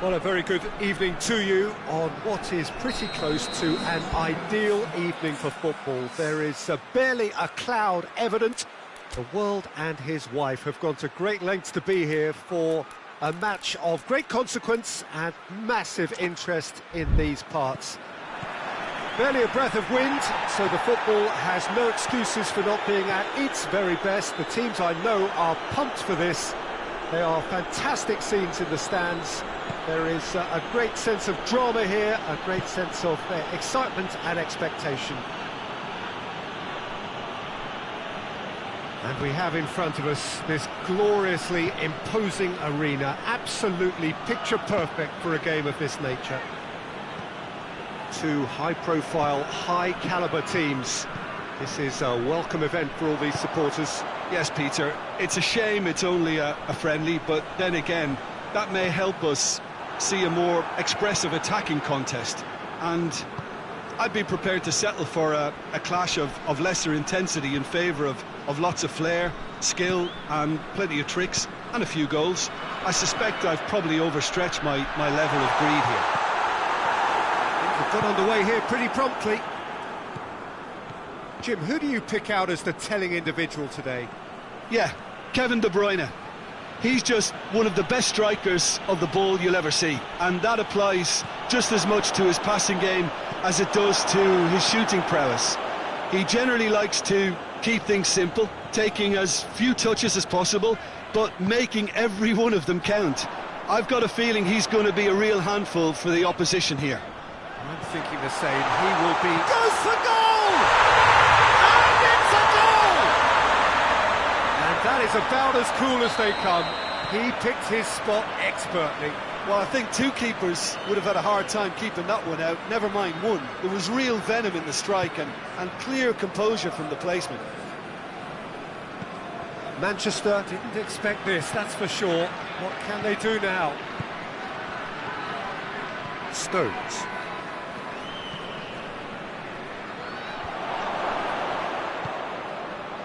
Well, a very good evening to you on what is pretty close to an ideal evening for football. There is barely a cloud evident. The world and his wife have gone to great lengths to be here for a match of great consequence and massive interest in these parts. Barely a breath of wind, so the football has no excuses for not being at its very best. The teams I know are pumped for this. They are fantastic scenes in the stands. There is a great sense of drama here, a great sense of excitement and expectation. And we have in front of us this gloriously imposing arena, absolutely picture perfect for a game of this nature. Two high-profile, high-caliber teams. This is a welcome event for all these supporters. Yes, Peter, it's a shame it's only a friendly, but then again, that may help us see a more expressive attacking contest. And I'd be prepared to settle for a clash of lesser intensity in favour of lots of flair, skill and plenty of tricks and a few goals. I suspect I've probably overstretched my level of greed here. We've got underway here pretty promptly. Jim, who do you pick out as the telling individual today? Yeah, Kevin De Bruyne. He's just one of the best strikers of the ball you'll ever see, and that applies just as much to his passing game as it does to his shooting prowess. He generally likes to keep things simple, taking as few touches as possible, but making every one of them count. I've got a feeling he's going to be a real handful for the opposition here. I'm thinking the same. He will be... Goes for goal! And it's a goal! And that is about as cool as they come. He picked his spot expertly. Well, I think two keepers would have had a hard time keeping that one out, never mind one. There was real venom in the strike and clear composure from the placement. Manchester didn't expect this, that's for sure. What can they do now? Stones.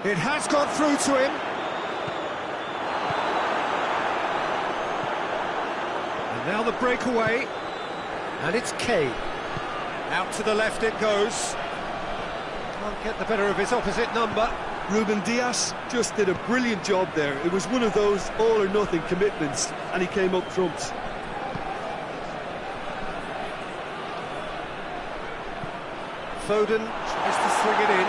It has got through to him. And now the breakaway. And it's Kane. Out to the left it goes. Can't get the better of his opposite number. Ruben Dias just did a brilliant job there. It was one of those all-or-nothing commitments, and he came up trumps. Foden tries to swing it in.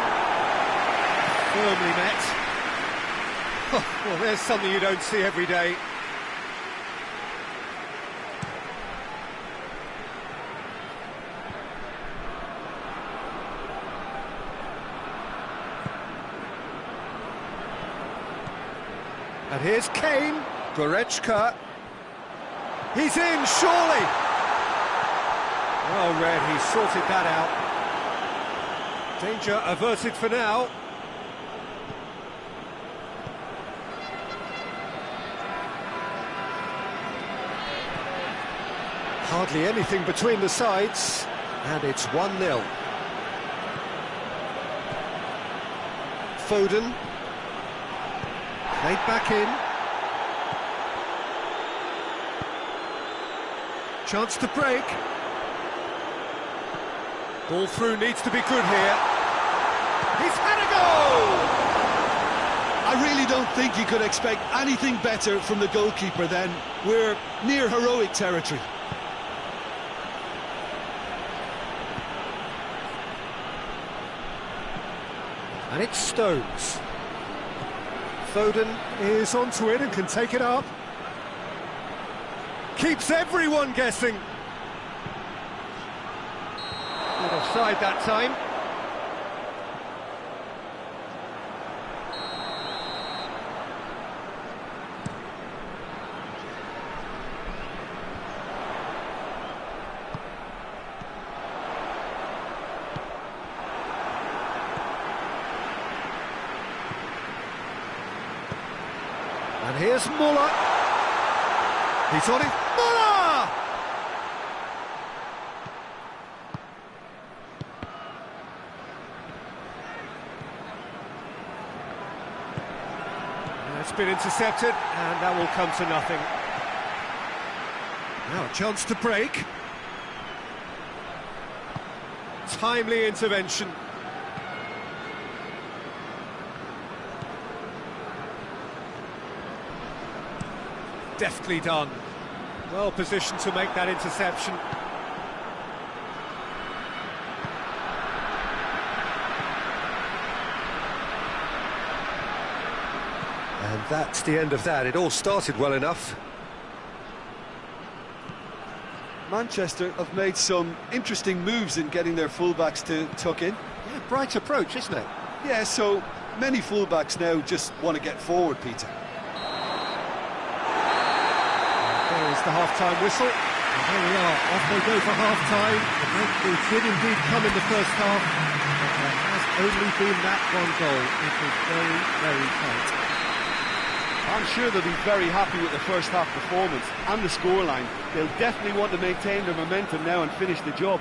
Firmly met. Oh, well, there's something you don't see every day. And here's Kane. Goretzka. He's in, surely. Well read, he sorted that out. Danger averted for now. Hardly anything between the sides, and it's 1-0. Foden. Played back in. Chance to break. Ball through needs to be good here. He's had a goal! I really don't think you could expect anything better from the goalkeeper then. We're near heroic territory. And it's Stones. Foden is onto it and can take it up. Keeps everyone guessing. Good offside that time. And here's Muller. He's on it. Muller! It's been intercepted, and that will come to nothing. Now a chance to break. Timely intervention. Deftly done. Well positioned to make that interception. And that's the end of that. It all started well enough. Manchester have made some interesting moves in getting their fullbacks to tuck in. Yeah, bright approach, isn't it? Yeah, so many fullbacks now just want to get forward, Peter. There is the half-time whistle. And here we are, off they go for half-time. The breakthrough did indeed come in the first half, but there has only been that one goal. It was very, very tight. I'm sure they'll be very happy with the first half performance and the scoreline. They'll definitely want to maintain their momentum now and finish the job.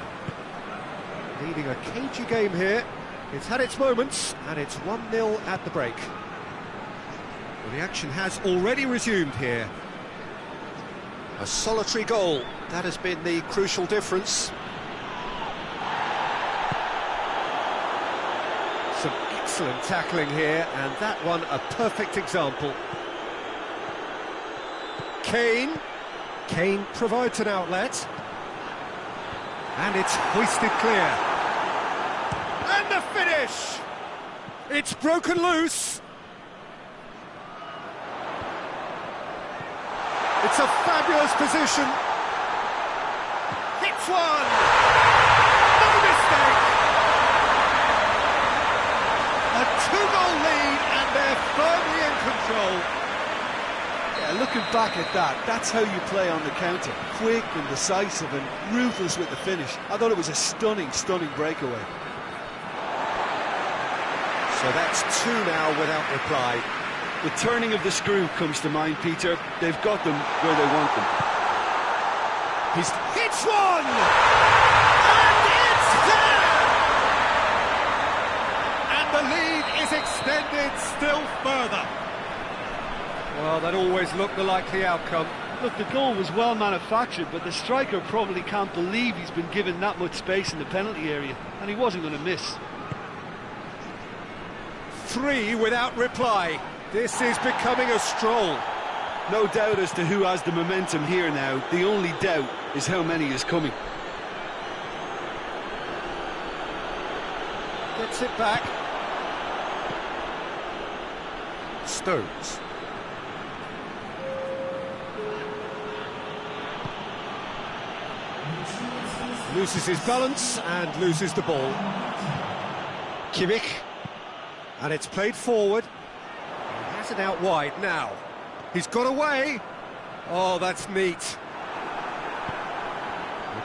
Leading a cagey game here. It's had its moments, and it's 1-0 at the break. Well, the action has already resumed here. A solitary goal, that has been the crucial difference. Some excellent tackling here, and that one a perfect example. Kane provides an outlet. And it's hoisted clear. And the finish! It's broken loose. It's a fabulous position. Hits one! No mistake! A 2-goal lead and they're firmly in control. Yeah, looking back at that, that's how you play on the counter. Quick and decisive and ruthless with the finish. I thought it was a stunning, stunning breakaway. So that's 2 now without reply. The turning of the screw comes to mind, Peter. They've got them where they want them. He's hits one! And it's there! And the lead is extended still further. Well, that always looked the likely outcome. Look, the goal was well manufactured, but the striker probably can't believe he's been given that much space in the penalty area, and he wasn't going to miss. 3 without reply. This is becoming a stroll. No doubt as to who has the momentum here now. The only doubt is how many is coming. Gets it back. Stones. Loses his balance and loses the ball. Kimmich. And it's played forward. He has it out wide now. He's got away. Oh, that's neat.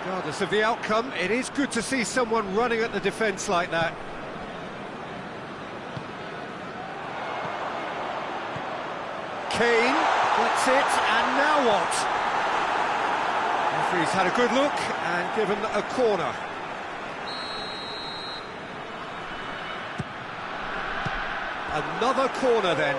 Regardless of the outcome, it is good to see someone running at the defence like that. Kane gets it, and now what? Referee's had a good look and given a corner. Another corner then.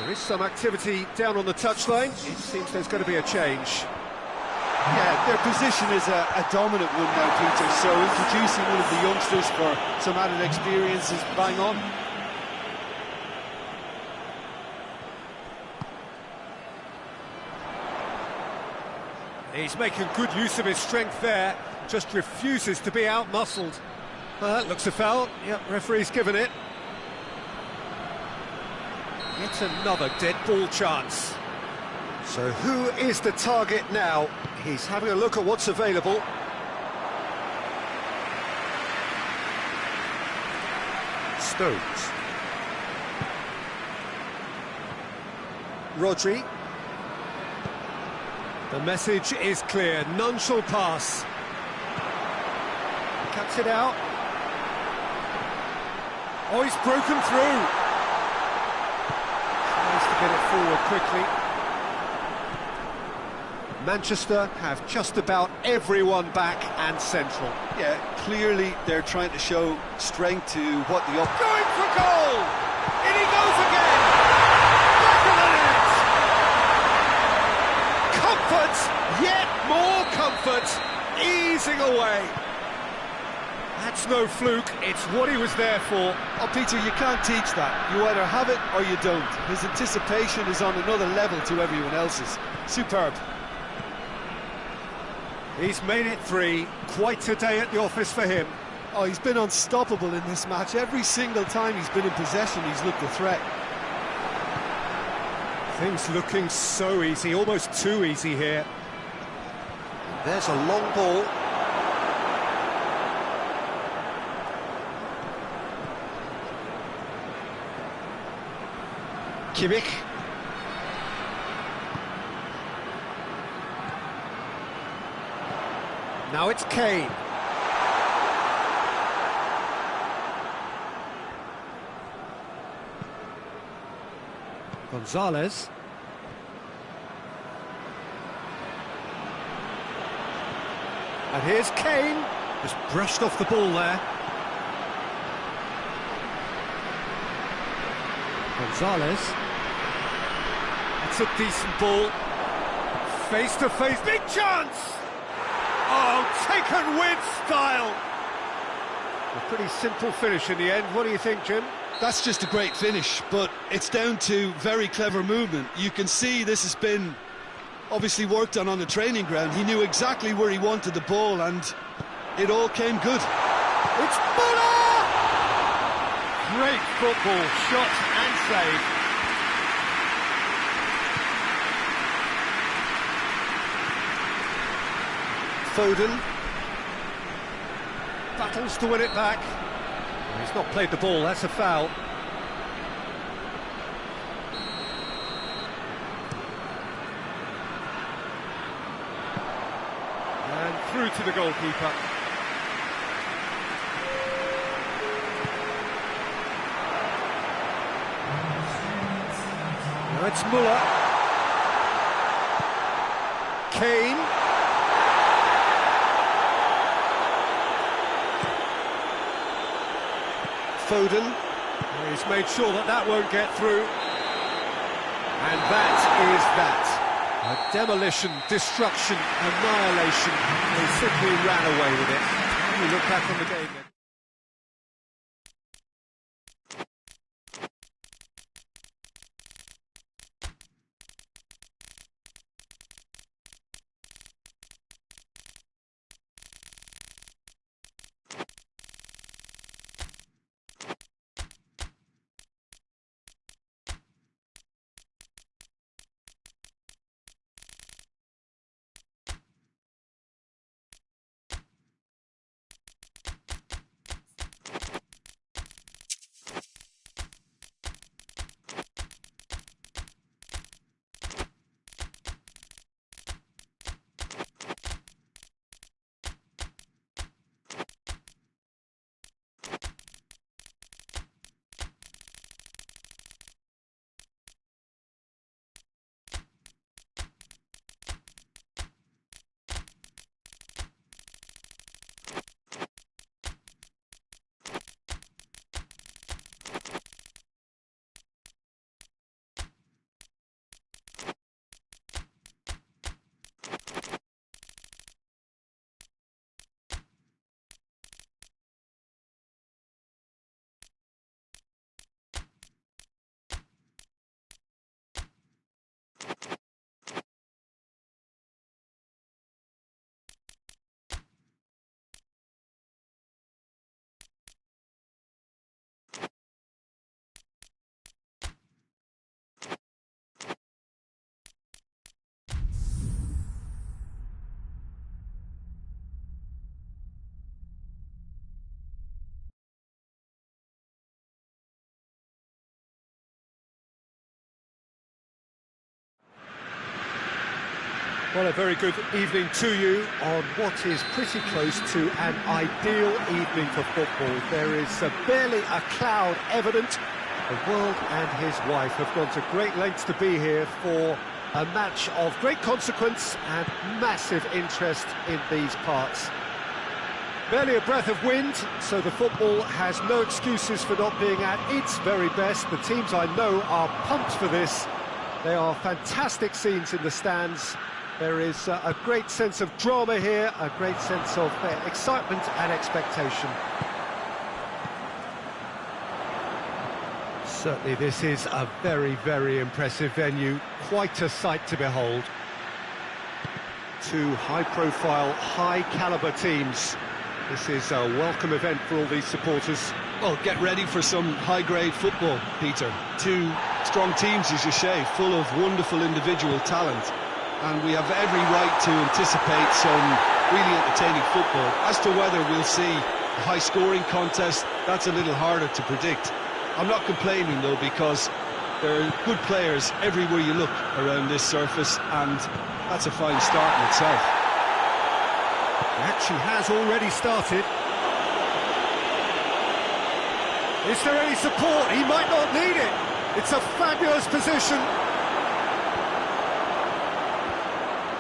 There is some activity down on the touchline. It seems there's going to be a change. Yeah, their position is a dominant one now, Peter, so introducing one of the youngsters for some added experience is bang on. He's making good use of his strength there, just refuses to be out-muscled. Well, that looks a foul. Yep, referee's given it. Yet another dead ball chance. So who is the target now? He's having a look at what's available. Stones. Rodri. The message is clear, none shall pass. Cuts it out. Oh, he's broken through. Tries to get it forward quickly. Manchester have just about everyone back and central. Yeah, clearly they're trying to show strength to what the Going for goal! In he goes again! Back of the net! racing away. That's no fluke, it's what he was there for. Oh, Peter, you can't teach that. You either have it or you don't. His anticipation is on another level to everyone else's. Superb. He's made it 3. Quite a day at the office for him. Oh, he's been unstoppable in this match. Every single time he's been in possession, he's looked a threat. Things looking so easy, almost too easy here. There's a long ball. Kimmich. Now it's Kane. Gonzalez. And here's Kane. Just brushed off the ball there. Gonzalez. It's a decent ball. Face to face, big chance! Oh, taken with style! A pretty simple finish in the end. What do you think, Jim? That's just a great finish, but it's down to very clever movement. You can see this has been obviously worked on the training ground. He knew exactly where he wanted the ball, and it all came good. It's Muller! Great football, shot and save. Foden battles to win it back. He's not played the ball, that's a foul. And through to the goalkeeper. Now it's Muller. Kane. Foden. He's made sure that that won't get through. And that is that. A demolition, destruction, annihilation. They simply ran away with it. You look back on the game then. Well, a very good evening to you on what is pretty close to an ideal evening for football. There is barely a cloud evident. The world and his wife have gone to great lengths to be here for a match of great consequence and massive interest in these parts. Barely a breath of wind, so the football has no excuses for not being at its very best. The teams I know are pumped for this. They are fantastic scenes in the stands. There is a great sense of drama here, a great sense of excitement and expectation. Certainly this is a very, very impressive venue, quite a sight to behold. Two high-profile, high-caliber teams. This is a welcome event for all these supporters. Well, get ready for some high-grade football, Peter. Two strong teams, as you say, full of wonderful individual talent. And we have every right to anticipate some really entertaining football. As to whether we'll see a high-scoring contest, that's a little harder to predict. I'm not complaining, though, because there are good players everywhere you look around this surface, and that's a fine start in itself. The action has already started. Is there any support? He might not need it. It's a fabulous position.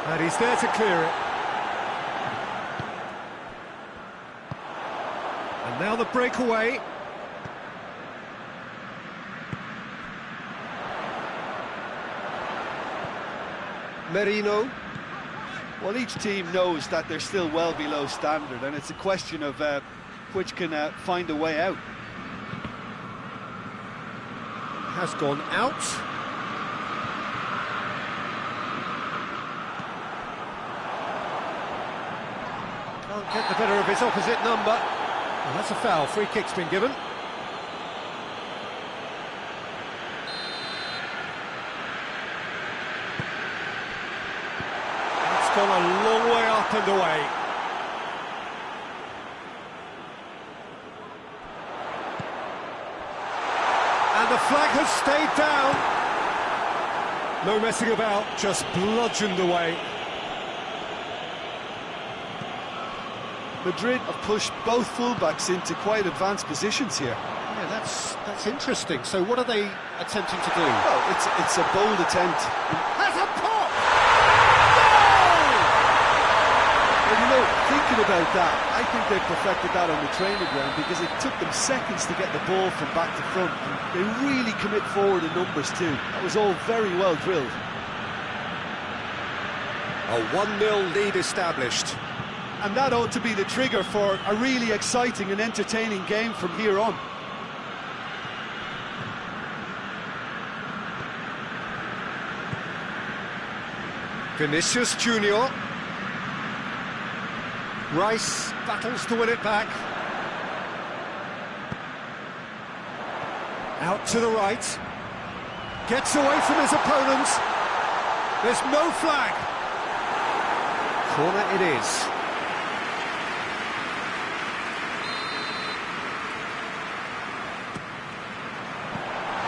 And he's there to clear it. And now the breakaway. Merino. Well, each team knows that they're still well below standard, and it's a question of which can find a way out. Has gone out. Can't get the better of his opposite number. Well, that's a foul. Free kick's been given. It's gone a long way up and away. And the flag has stayed down. No messing about, just bludgeoned away. Madrid have pushed both fullbacks into quite advanced positions here. Yeah, that's interesting. So what are they attempting to do? Well, it's a bold attempt. Has a pop! Well, you know, thinking about that, I think they perfected that on the training ground because it took them seconds to get the ball from back to front, and they really commit forward in numbers too. That was all very well drilled. A 1-0 lead established. And that ought to be the trigger for a really exciting and entertaining game from here on. Vinicius Junior. Rice battles to win it back. Out to the right. Gets away from his opponents. There's no flag. Corner it is.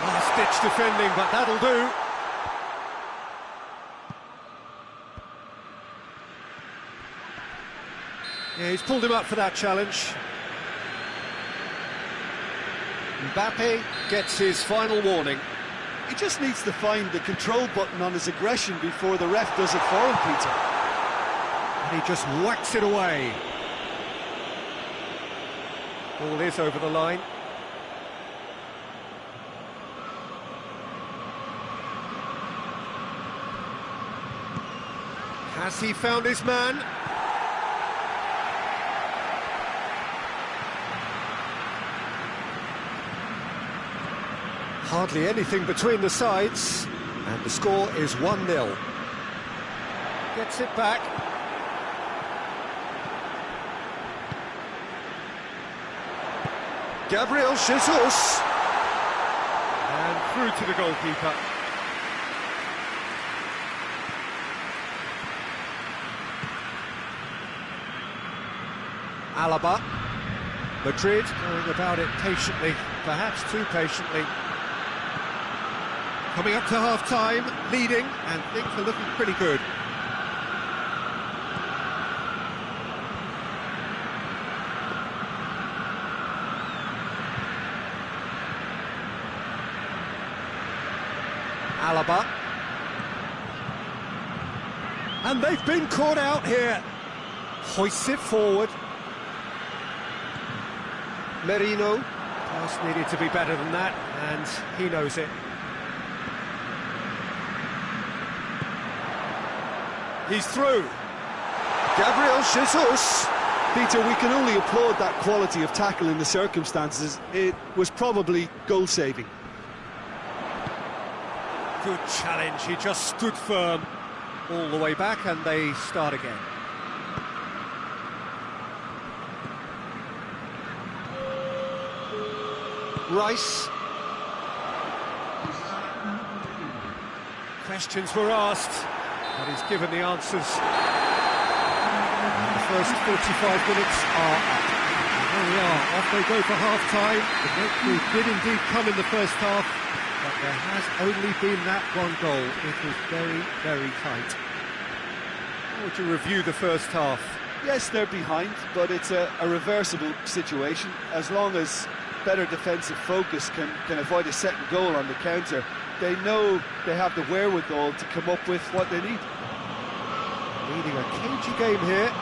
Last-ditch defending, but that'll do. Yeah, he's pulled him up for that challenge. Mbappe gets his final warning. He just needs to find the control button on his aggression before the ref does it for him, Peter. And he just whacks it away. Ball is over the line. Has he found his man? Hardly anything between the sides, and the score is 1-0. Gets it back. Gabriel Jesus. And through to the goalkeeper. Aaaa. Madrid going about it patiently, perhaps too patiently. Coming up to half-time, leading, and things are looking pretty good. Aaaa. And they've been caught out here. Hoists it forward. Merino. Pass needed to be better than that, and he knows it. He's through. Gabriel Jesus. Peter, we can only applaud that quality of tackle in the circumstances. It was probably goal-saving. Good challenge, he just stood firm all the way back, and they start again. Rice. Questions were asked, but he's given the answers. And the first 45 minutes are up. And there we are, off they go for half-time. The breakthrough did indeed come in the first half, but there has only been that one goal. It was very, very tight. How would you review the first half? Yes, they're behind, but it's a reversible situation. As long as better defensive focus can avoid a second goal on the counter, they know they have the wherewithal to come up with what they need. Leading a cagey game here.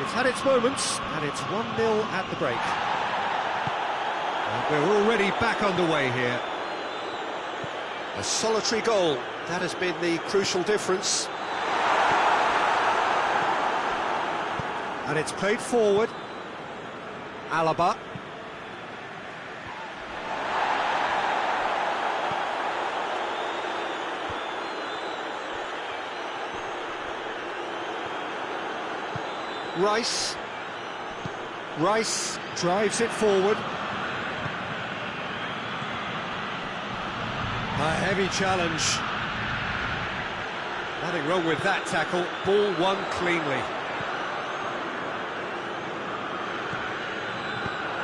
It's had its moments, and it's 1-0 at the break. And we're already back underway here. A solitary goal, that has been the crucial difference. And it's played forward. Aaaa. Rice. Rice drives it forward. A heavy challenge. Nothing wrong with that tackle. Ball won cleanly.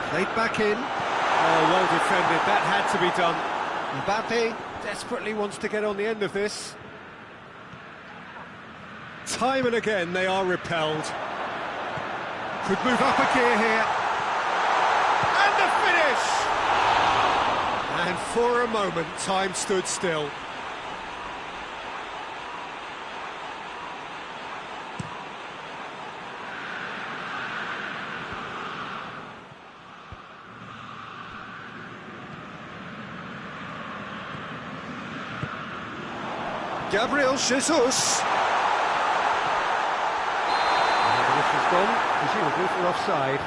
Played back in. Oh, well defended. That had to be done. Mbappe desperately wants to get on the end of this. Time and again they are repelled. Could move up a gear here. And the finish! And for a moment, time stood still. Gabriel Jesus. Gone, presumably for offside.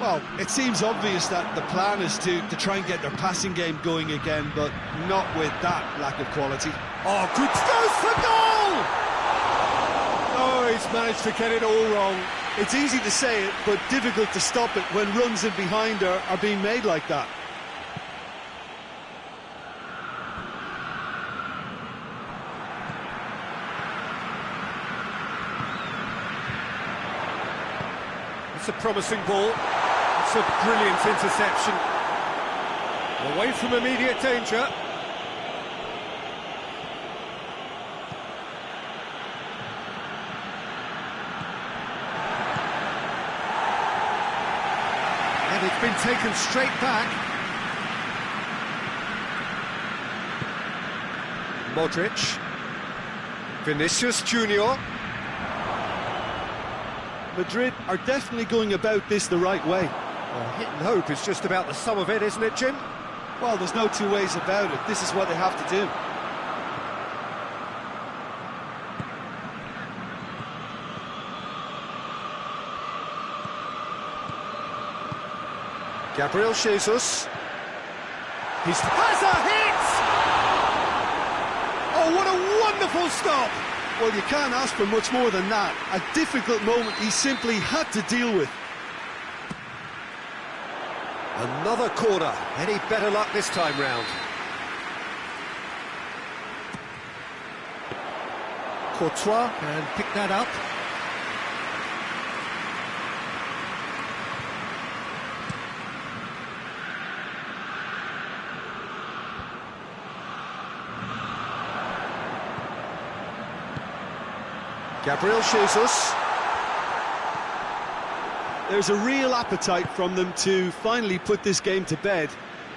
Well, it seems obvious that the plan is to try and get their passing game going again, but not with that lack of quality. Oh, good goes for goal! Oh, he's managed to get it all wrong. It's easy to say it, but difficult to stop it when runs in behind are being made like that. It's a promising ball. It's a brilliant interception. Away from immediate danger. And it's been taken straight back. Modric. Vinicius Junior. Madrid are definitely going about this the right way. Well, hit and hope is just about the sum of it, isn't it, Jim? Well, there's no two ways about it. This is what they have to do. Gabriel Jesus. He has a hit! Oh, what a wonderful stop! Well, you can't ask for much more than that. A difficult moment he simply had to deal with. Another corner. Any better luck this time round? Courtois can pick that up. Gabriel Jesus. There's a real appetite from them to finally put this game to bed,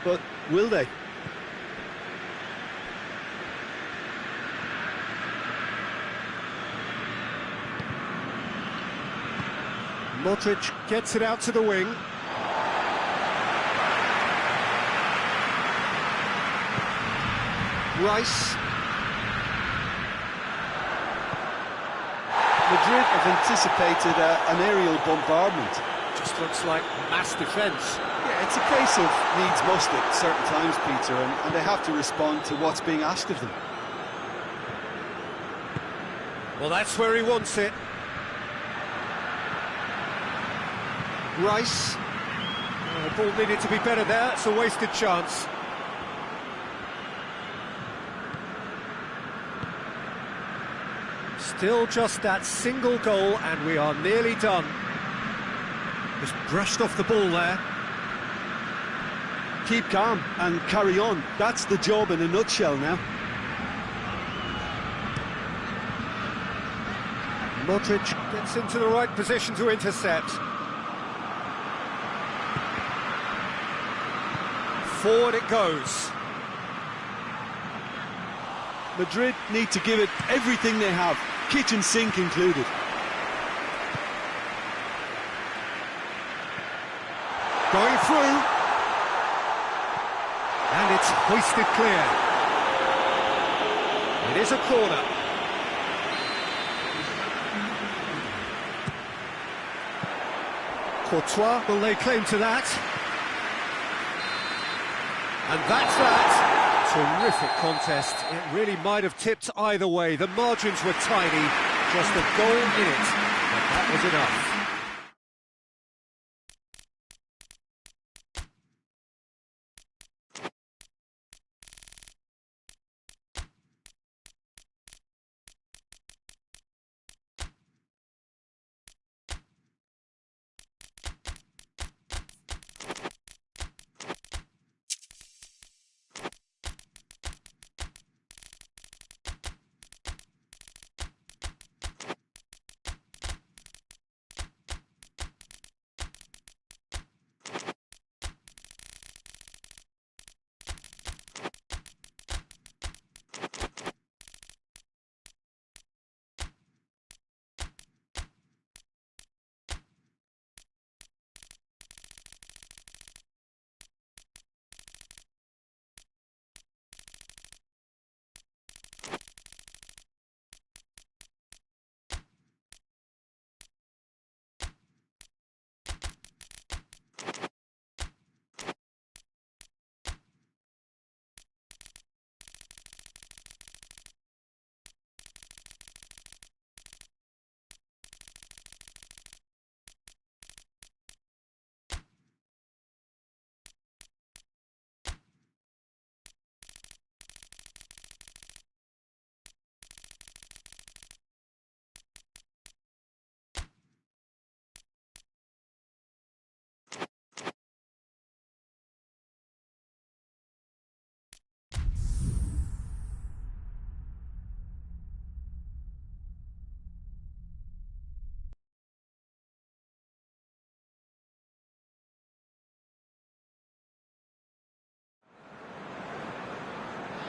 but will they? Modric gets it out to the wing. Rice. Madrid have anticipated an aerial bombardment. Just looks like mass defence. Yeah, it's a case of needs must at certain times, Peter, and they have to respond to what's being asked of them. Well, that's where he wants it. Rice. The ball needed to be better there. It's a wasted chance. Still just that single goal, and we are nearly done. Just brushed off the ball there. Keep calm and carry on. That's the job in a nutshell now. Modric gets into the right position to intercept. Forward it goes. Madrid need to give it everything they have, kitchen sink included. Going through. And it's hoisted clear. It is a corner. Courtois will lay claim to that. And that's that. Terrific contest. It really might have tipped either way. The margins were tiny. Just a goal in it. But that was enough.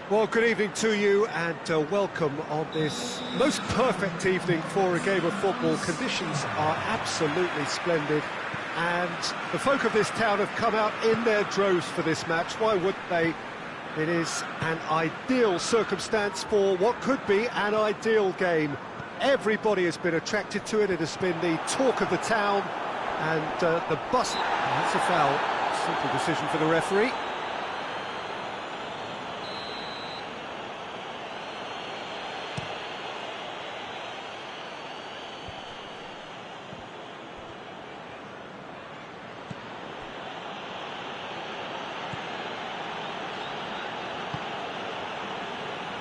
Well, good evening to you and welcome on this most perfect evening for a game of football. Conditions are absolutely splendid and the folk of this town have come out in their droves for this match. Why wouldn't they? It is an ideal circumstance for what could be an ideal game. Everybody has been attracted to it. It has been the talk of the town and the bus... That's a foul. Simple decision for the referee.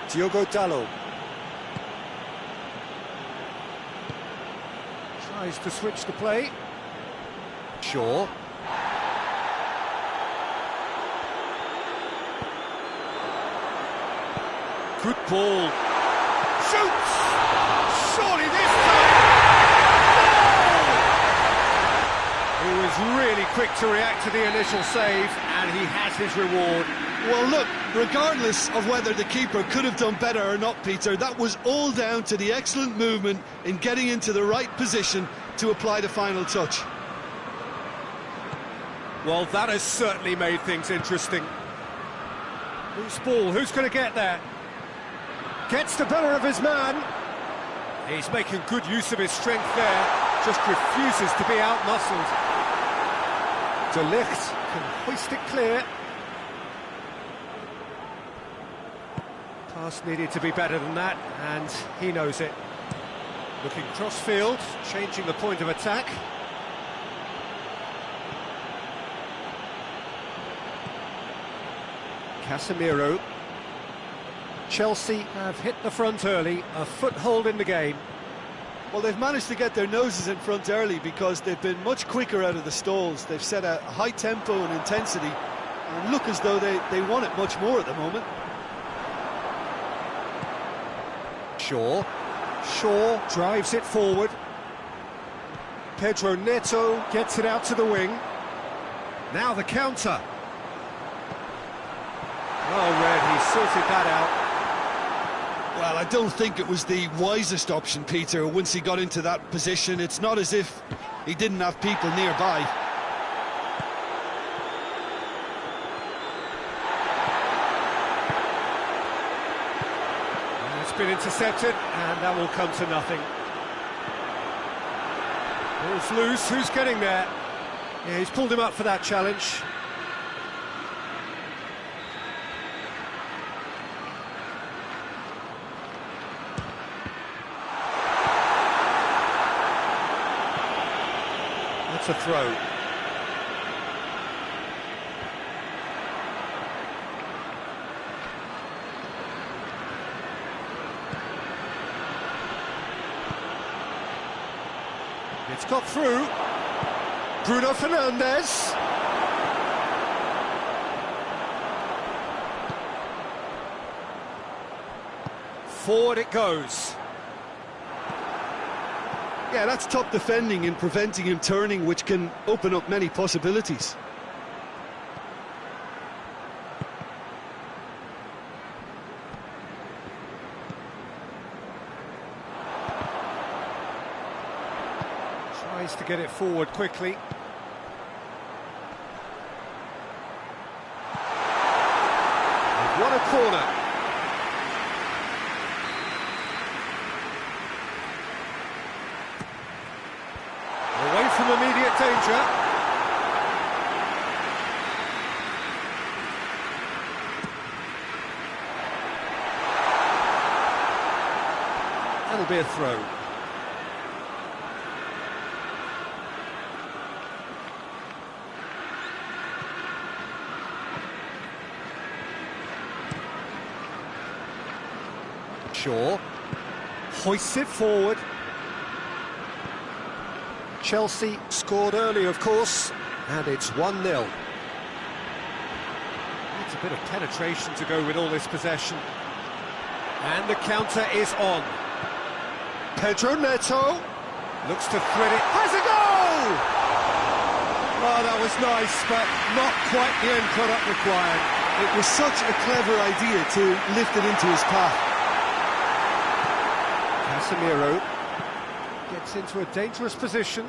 Diogo Dalot tries to switch the play. Shaw. Good ball. Shoots! Surely this time! Goal! He was really quick to react to the initial save, and he has his reward. Well, look, regardless of whether the keeper could have done better or not, Peter, that was all down to the excellent movement in getting into the right position to apply the final touch. Well, that has certainly made things interesting. Who's ball? Who's going to get there? Gets the better of his man. He's making good use of his strength there. Just refuses to be out-muscled. De Ligt can hoist it clear. Pass needed to be better than that, and he knows it. Looking cross-field, changing the point of attack. Casemiro. Chelsea have hit the front early, a foothold in the game. Well, they've managed to get their noses in front early because they've been much quicker out of the stalls. They've set a high tempo and intensity and look as though they want it much more at the moment. Shaw drives it forward. Pedro Neto gets it out to the wing. Now the counter. Well read, he sorted that out. Well, I don't think it was the wisest option, Peter, once he got into that position. It's not as if he didn't have people nearby. And it's been intercepted, and that will come to nothing. Ball's loose, who's getting there? Yeah, he's pulled him up for that challenge. That's a throw. It's got through. Bruno Fernandes. Forward it goes. Yeah, that's top defending and preventing him turning, which can open up many possibilities. Tries to get it forward quickly. They've won a corner. Away from immediate danger. That'll be a throw. Shaw hoists it forward. Chelsea scored early, of course, and it's 1-0. Needs a bit of penetration to go with all this possession. And the counter is on. Pedro Neto looks to thread it. Has a goal! Oh, that was nice, but not quite the end product required. It was such a clever idea to lift it into his path. Casemiro gets into a dangerous position.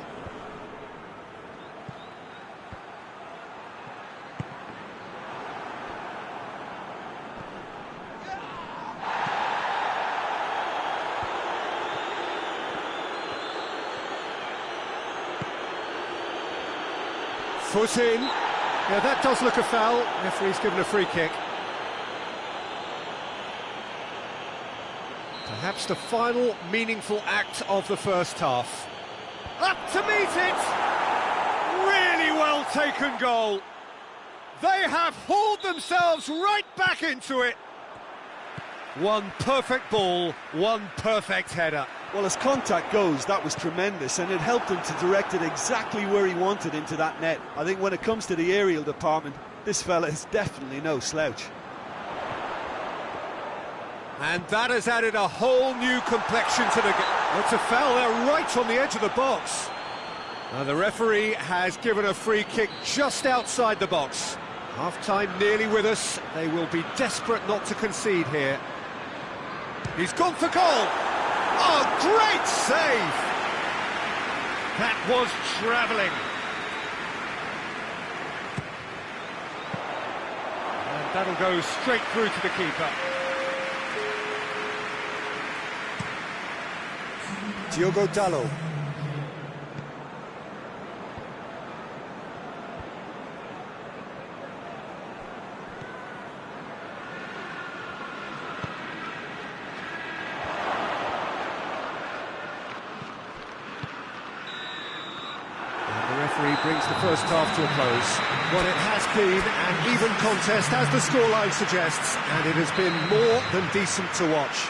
Foot in. Yeah, that does look a foul. Referee's given a free kick. Perhaps the final meaningful act of the first half. Up to meet it! Really well taken goal. They have hauled themselves right back into it. One perfect ball, one perfect header. Well, as contact goes, that was tremendous, and it helped him to direct it exactly where he wanted into that net. I think when it comes to the aerial department, this fella is definitely no slouch. And that has added a whole new complexion to the game. It's a foul there right on the edge of the box. Now the referee has given a free kick just outside the box. Half-time nearly with us. They will be desperate not to concede here. He's gone for goal. Oh, great save! That was travelling. And that'll go straight through to the keeper. Diogo Dalot. Brings the first half to a close. Well, it has been an even contest, as the scoreline suggests, and it has been more than decent to watch.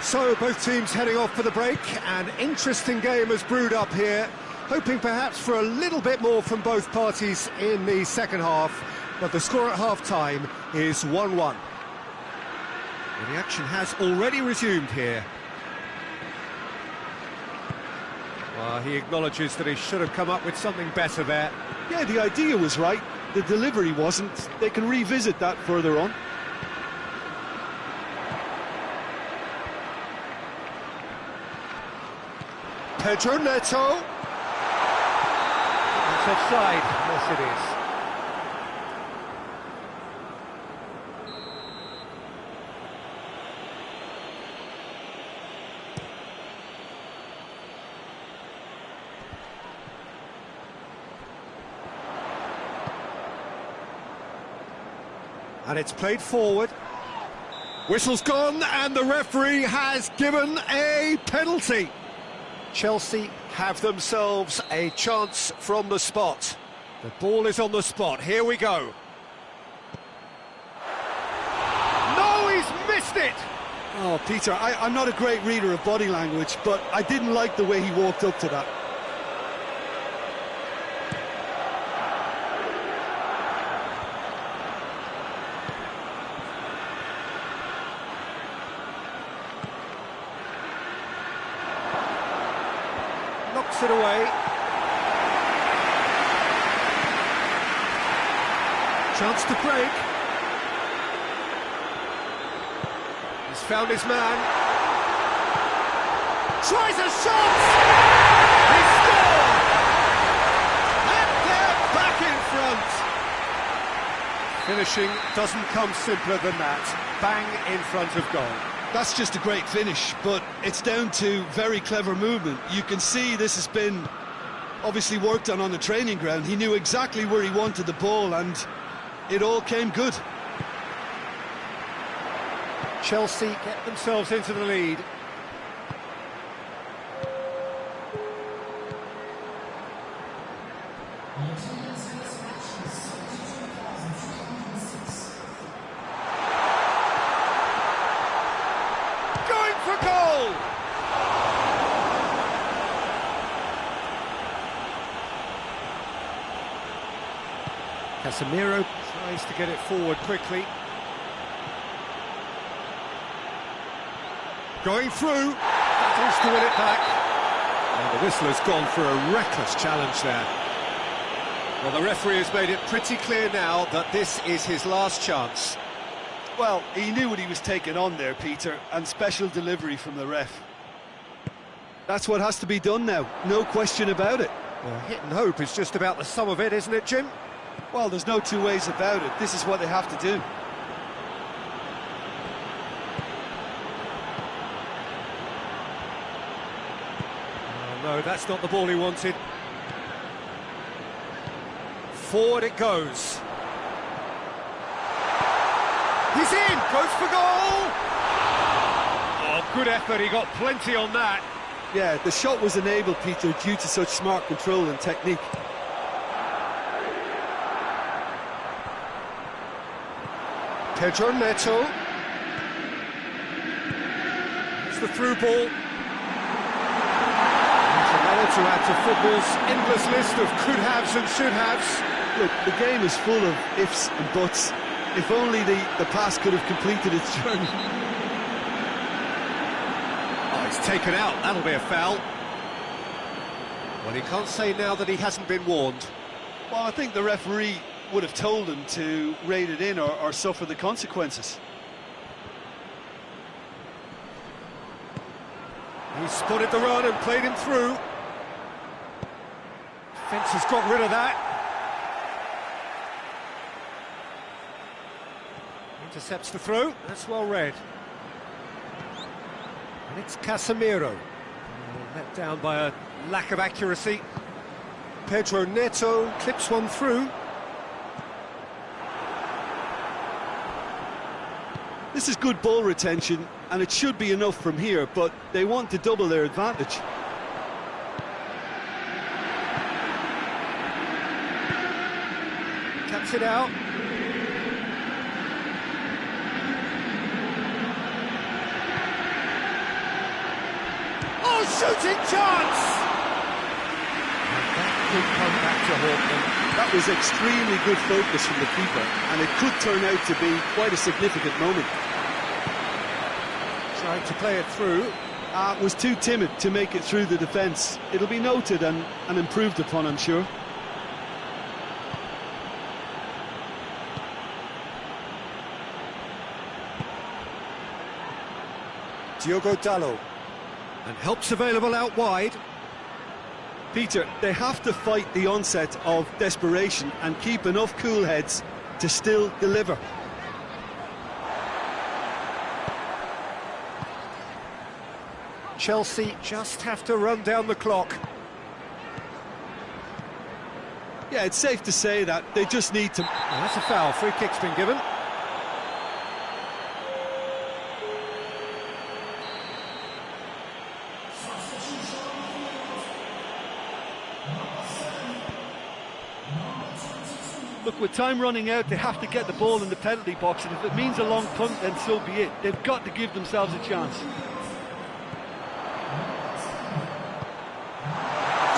So, both teams heading off for the break. An interesting game has brewed up here, hoping perhaps for a little bit more from both parties in the second half, but the score at half-time is 1-1. Well, the action has already resumed here. He acknowledges that he should have come up with something better there. Yeah, the idea was right, the delivery wasn't. They can revisit that further on. Pedro Neto. It's offside. Yes, it is. And it's played forward. Whistle's gone, and the referee has given a penalty. Chelsea have themselves a chance from the spot. The ball is on the spot. Here we go. No, he's missed it! Oh, Peter, I'm not a great reader of body language, but I didn't like the way he walked up to that. Knocks it away. Chance to break. He's found his man. Tries a shot! He scored! And they're back in front. Finishing doesn't come simpler than that. Bang in front of goal. That's just a great finish, but it's down to very clever movement. You can see this has been obviously worked on the training ground. He knew exactly where he wanted the ball, and it all came good. Chelsea get themselves into the lead. For goal! Casemiro tries to get it forward quickly. Going through, battles to win it back. And the whistle has gone for a reckless challenge there. Well, the referee has made it pretty clear now that this is his last chance. Well, he knew what he was taking on there, Peter, and special delivery from the ref. That's what has to be done now, no question about it. Well, hit and hope is just about the sum of it, isn't it, Jim? Well, there's no two ways about it. This is what they have to do. Oh, no, that's not the ball he wanted. Forward it goes. He's in, goes for goal! Oh, good effort, he got plenty on that. Yeah, the shot was enabled, Peter, due to such smart control and technique. Pedro Neto. It's the through ball. It's another to add to football's endless list of could-haves and should-haves. Look, the game is full of ifs and buts. If only the pass could have completed its journey. Oh, he's taken out. That'll be a foul. Well, he can't say now that he hasn't been warned. Well, I think the referee would have told him to rate it in or suffer the consequences. He's spotted the run and played him through. Defence has got rid of that. Intercepts the throw, that's well read. And it's Casemiro. Let down by a lack of accuracy. Pedro Neto clips one through. This is good ball retention, and it should be enough from here, but they want to double their advantage. Cuts it out. Oh, shooting chance! That could come back to haunt them. That was extremely good focus from the keeper, and it could turn out to be quite a significant moment. Trying to play it through. Was too timid to make it through the defence. It'll be noted and improved upon, I'm sure. Diogo Dalot. And help's available out wide. Peter, they have to fight the onset of desperation and keep enough cool heads to still deliver. Chelsea just have to run down the clock. Yeah, it's safe to say that they just need to... Well, that's a foul. Free kick's been given. Look, with time running out, they have to get the ball in the penalty box, and if it means a long punt, then so be it. They've got to give themselves a chance.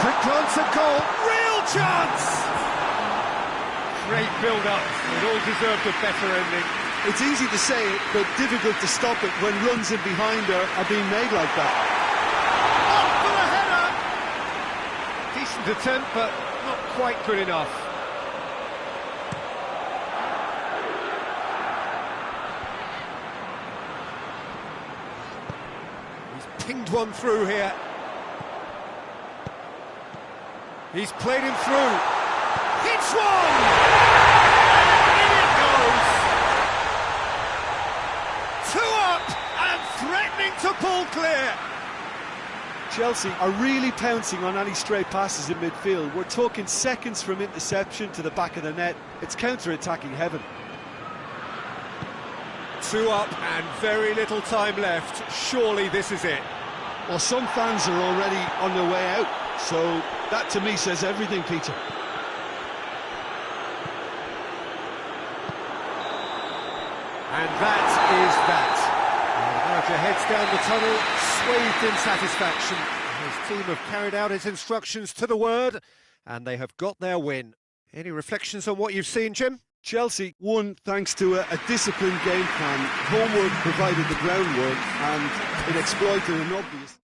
Quick glance at goal. Real chance! Great build-up. It all deserved a better ending. It's easy to say it, but difficult to stop it when runs in behind are being made like that. Up for the header! Decent attempt, but not quite good enough. Pinged one through here. He's played him through. Hits one! In it goes! 2 up and threatening to pull clear. Chelsea are really pouncing on any stray passes in midfield. We're talking seconds from interception to the back of the net. It's counter-attacking heaven. 2 up and very little time left. Surely this is it. Well, some fans are already on their way out, so that to me says everything, Peter. And that is that. The manager heads down the tunnel, swathed in satisfaction. His team have carried out his instructions to the word, and they have got their win. Any reflections on what you've seen, Jim? Chelsea won thanks to a disciplined game plan. Homework provided the groundwork, and it exploited an obvious...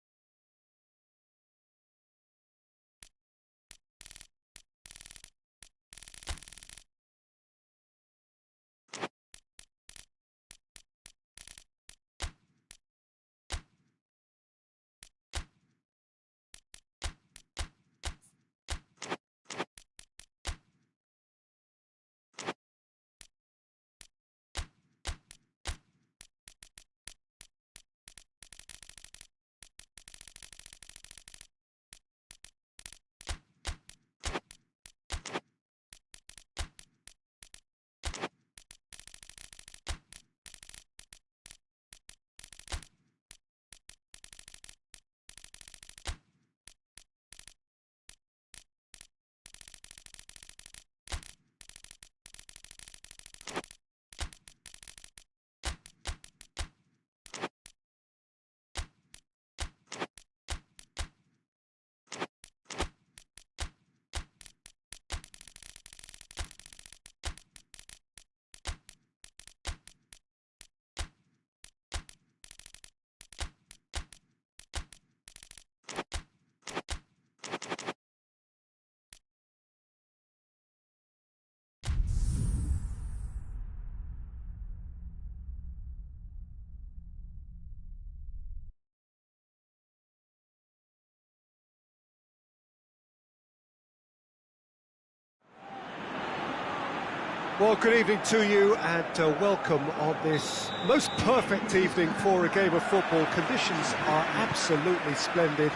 Well, good evening to you and welcome on this most perfect evening for a game of football. Conditions are absolutely splendid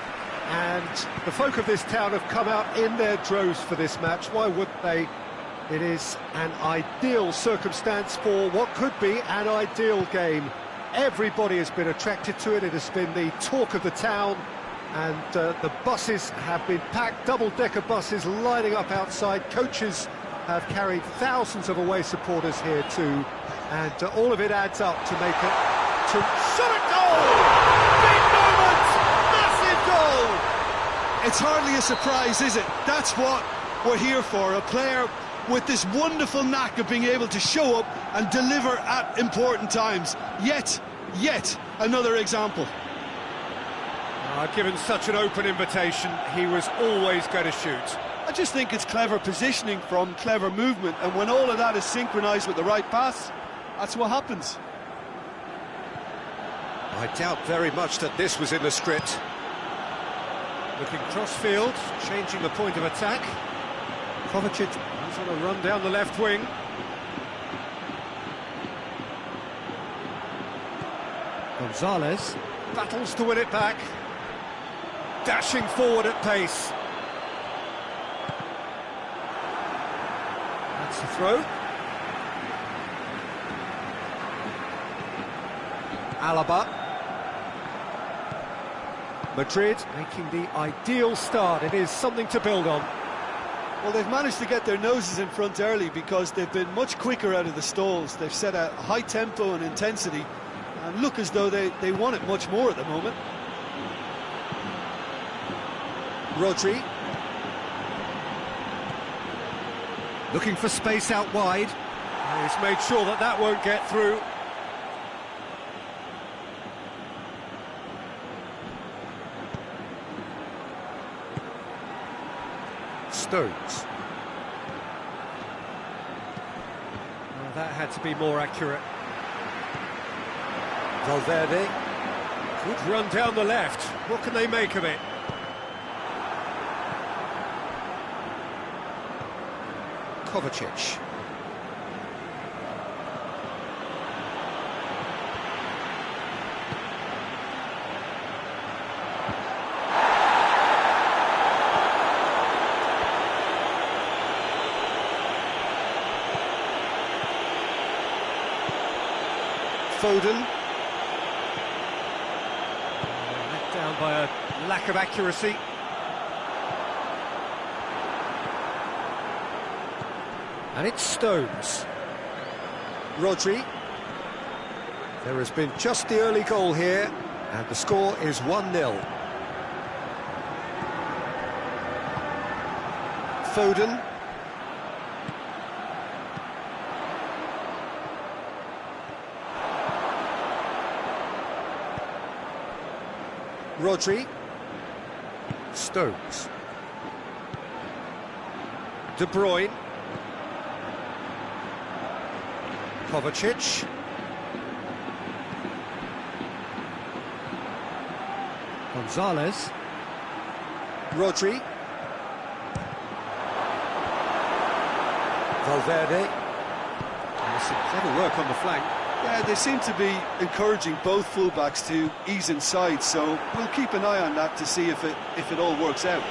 and the folk of this town have come out in their droves for this match. Why wouldn't they? It is an ideal circumstance for what could be an ideal game. Everybody has been attracted to it. It has been the talk of the town and the buses have been packed, double-decker buses lining up outside. Coaches have carried thousands of away supporters here too, and all of it adds up to make it to shot a goal! Big moment! Massive goal! It's hardly a surprise, is it? That's what we're here for, a player with this wonderful knack of being able to show up and deliver at important times. Yet another example. Given such an open invitation, he was always going to shoot. I just think it's clever positioning from clever movement, and when all of that is synchronised with the right pass, that's what happens. I doubt very much that this was in the script. Looking cross-field, changing the point of attack. Kovacic is on a run down the left wing. Gonzalez battles to win it back. Dashing forward at pace. That's the throw. Alaba. Madrid making the ideal start. It is something to build on. Well, they've managed to get their noses in front early because they've been much quicker out of the stalls. They've set a high tempo and intensity and look as though they want it much more at the moment. Rodri. Looking for space out wide. He's made sure that that won't get through. Stones. Well, that had to be more accurate. Valverde. Good run down the left. What can they make of it? Kovacic. Foden. Let down by a lack of accuracy. And it's Stones. Rodri. There has been just the early goal here, and the score is 1-0. Foden. Rodri. Stones. De Bruyne. Kovacic. Gonzalez. Rodri. Valverde. Some clever work on the flank. Yeah, they seem to be encouraging both fullbacks to ease inside, so we'll keep an eye on that to see if it all works out.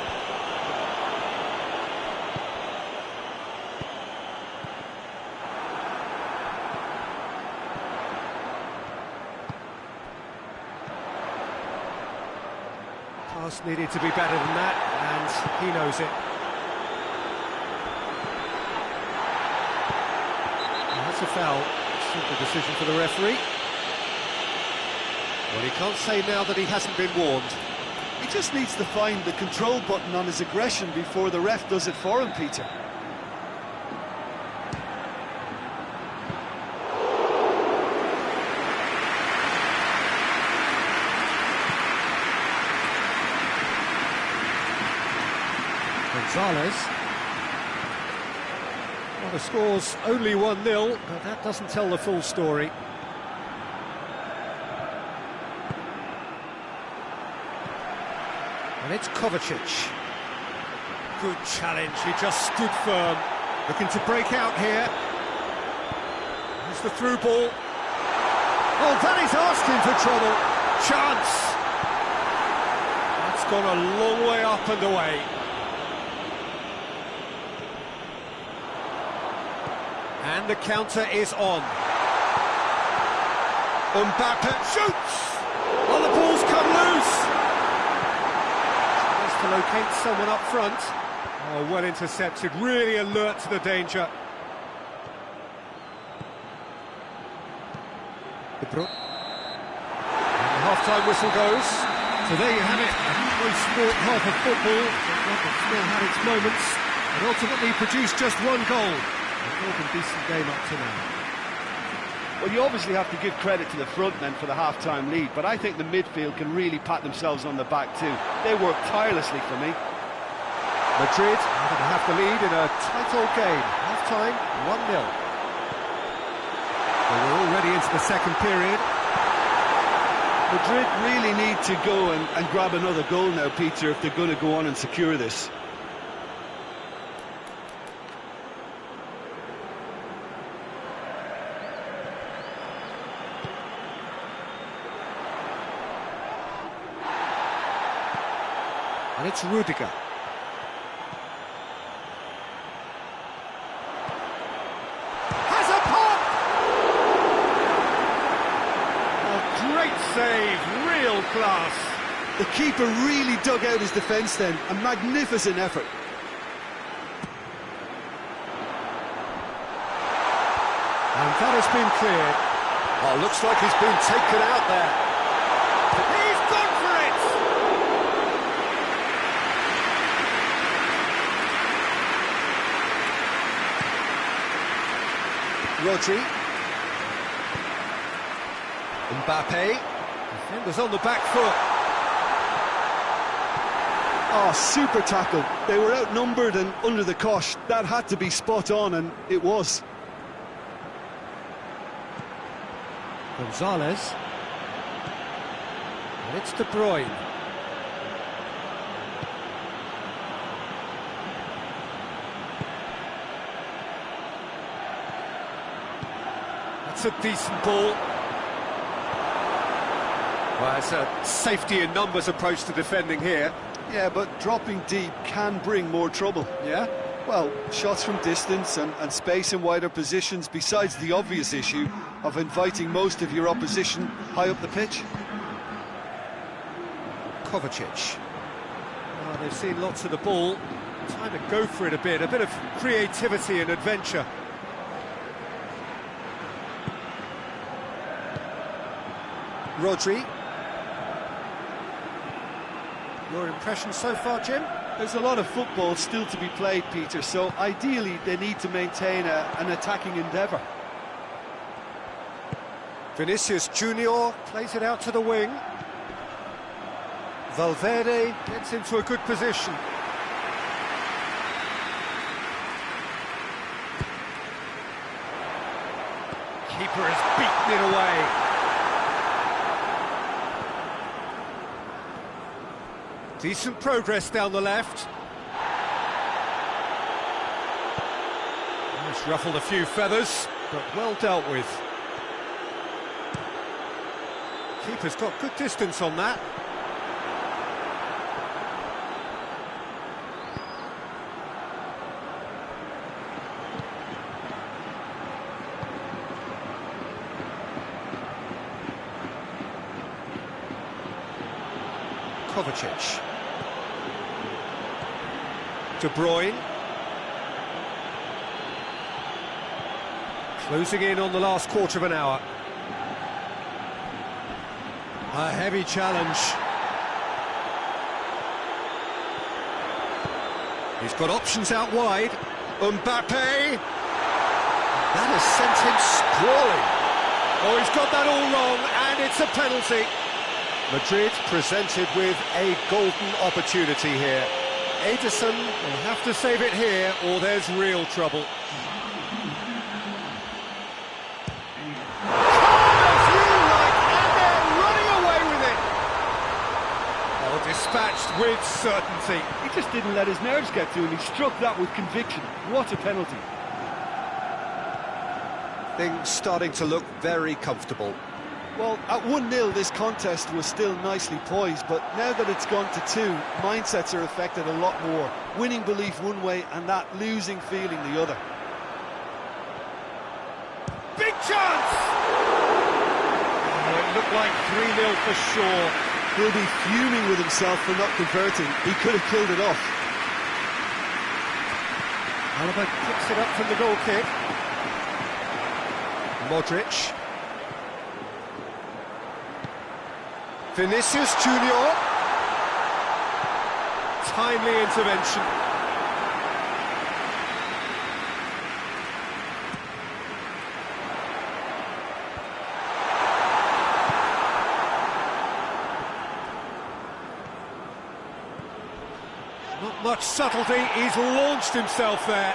Pass needed to be better than that, and he knows it. And that's a foul. Simple decision for the referee. Well, he can't say now that he hasn't been warned. He just needs to find the control button on his aggression before the ref does it for him, Peter. Gonzalez. Well, the score's only 1-0, but that doesn't tell the full story. And it's Kovacic. Good challenge, he just stood firm. Looking to break out here. the through ball. Oh, that is asking for trouble. Chance. That's gone a long way up and away. And the counter is on. Mbappe shoots! Oh, the ball's come loose! Tries to locate someone up front. Oh, well intercepted, really alert to the danger. And the half-time whistle goes. So there you have it, a very sport half of football. It still had its moments, and ultimately produced just one goal. A more than decent game up to now. Well, you obviously have to give credit to the front men for the half-time lead, but I think the midfield can really pat themselves on the back too. They work tirelessly for me. Madrid are going to have the lead in a tight old game. Half-time, 1-0. Well, we're already into the second period. Madrid really need to go and grab another goal now, Peter, if they're going to go on and secure this. And it's Rudiger. Has a pop! A great save, real class. The keeper really dug out his defence then, a magnificent effort. And that has been cleared. Oh, looks like he's been taken out there. He's gone for it! Rodri. Mbappe. Defenders on the back foot. Oh, super tackle. They were outnumbered and under the cosh. That had to be spot on, and it was. Gonzalez. And it's De Bruyne. That's a decent ball. Well, it's a safety in numbers approach to defending here. Yeah, but dropping deep can bring more trouble. Yeah? Well, shots from distance and space in wider positions, besides the obvious issue of inviting most of your opposition high up the pitch. Kovacic. Oh, they've seen lots of the ball. Time to go for it a bit of creativity and adventure. Rodri. Your impression so far, Jim? There's a lot of football still to be played, Peter, so ideally they need to maintain an attacking endeavour. Vinicius Junior plays it out to the wing. Valverde gets into a good position. Keeper has beaten it away. Decent progress down the left. It's ruffled a few feathers, but well dealt with. Keeper's got good distance on that. Kovacic. De Bruyne. Closing in on the last quarter of an hour. A heavy challenge. He's got options out wide. Mbappe. That has sent him sprawling. Oh, he's got that all wrong, and it's a penalty. Madrid presented with a golden opportunity here. Ederson will have to save it here, or there's real trouble. Dispatched with certainty. He just didn't let his nerves get to him. He struck that with conviction. What a penalty. Things starting to look very comfortable. Well, at 1-0 this contest was still nicely poised, but now that it's gone to 2, mindsets are affected a lot more. Winning belief one way and that losing feeling the other. Big chance! Oh, it looked like 3-0 for sure. He'll be fuming with himself for not converting. He could have killed it off. Alaba picks it up from the goal kick. Modric. Vinicius Junior. Timely intervention. Not much subtlety, he's launched himself there.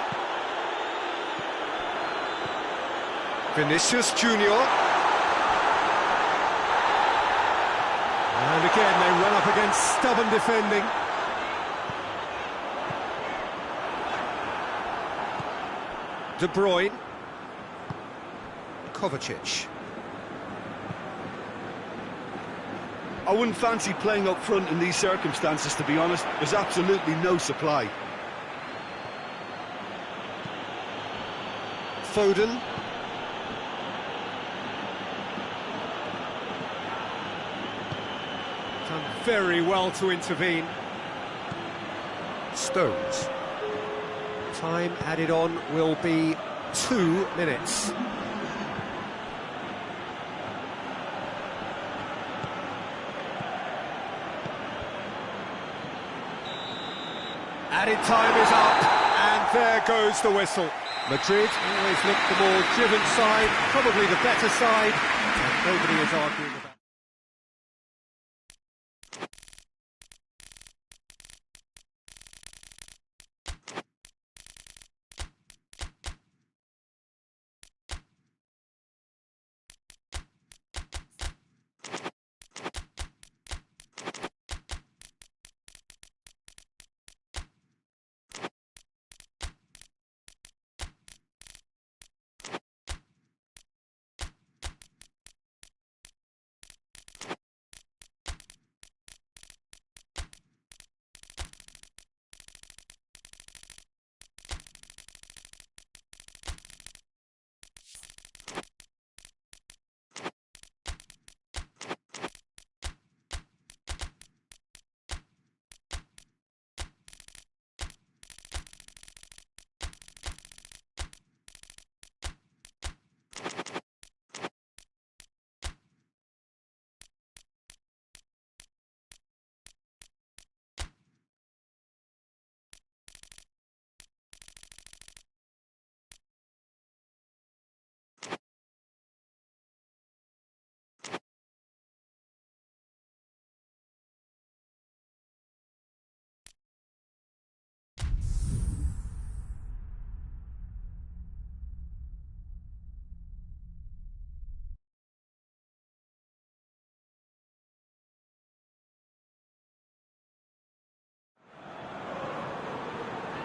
Vinicius Junior. And again, they run up against stubborn defending. De Bruyne. Kovacic. I wouldn't fancy playing up front in these circumstances, to be honest. There's absolutely no supply. Foden. Done very well to intervene. Stones. Time added on will be 2 minutes. Added time is up, and there goes the whistle. Madrid always looked the more driven side, probably the better side, and nobody is arguing about it.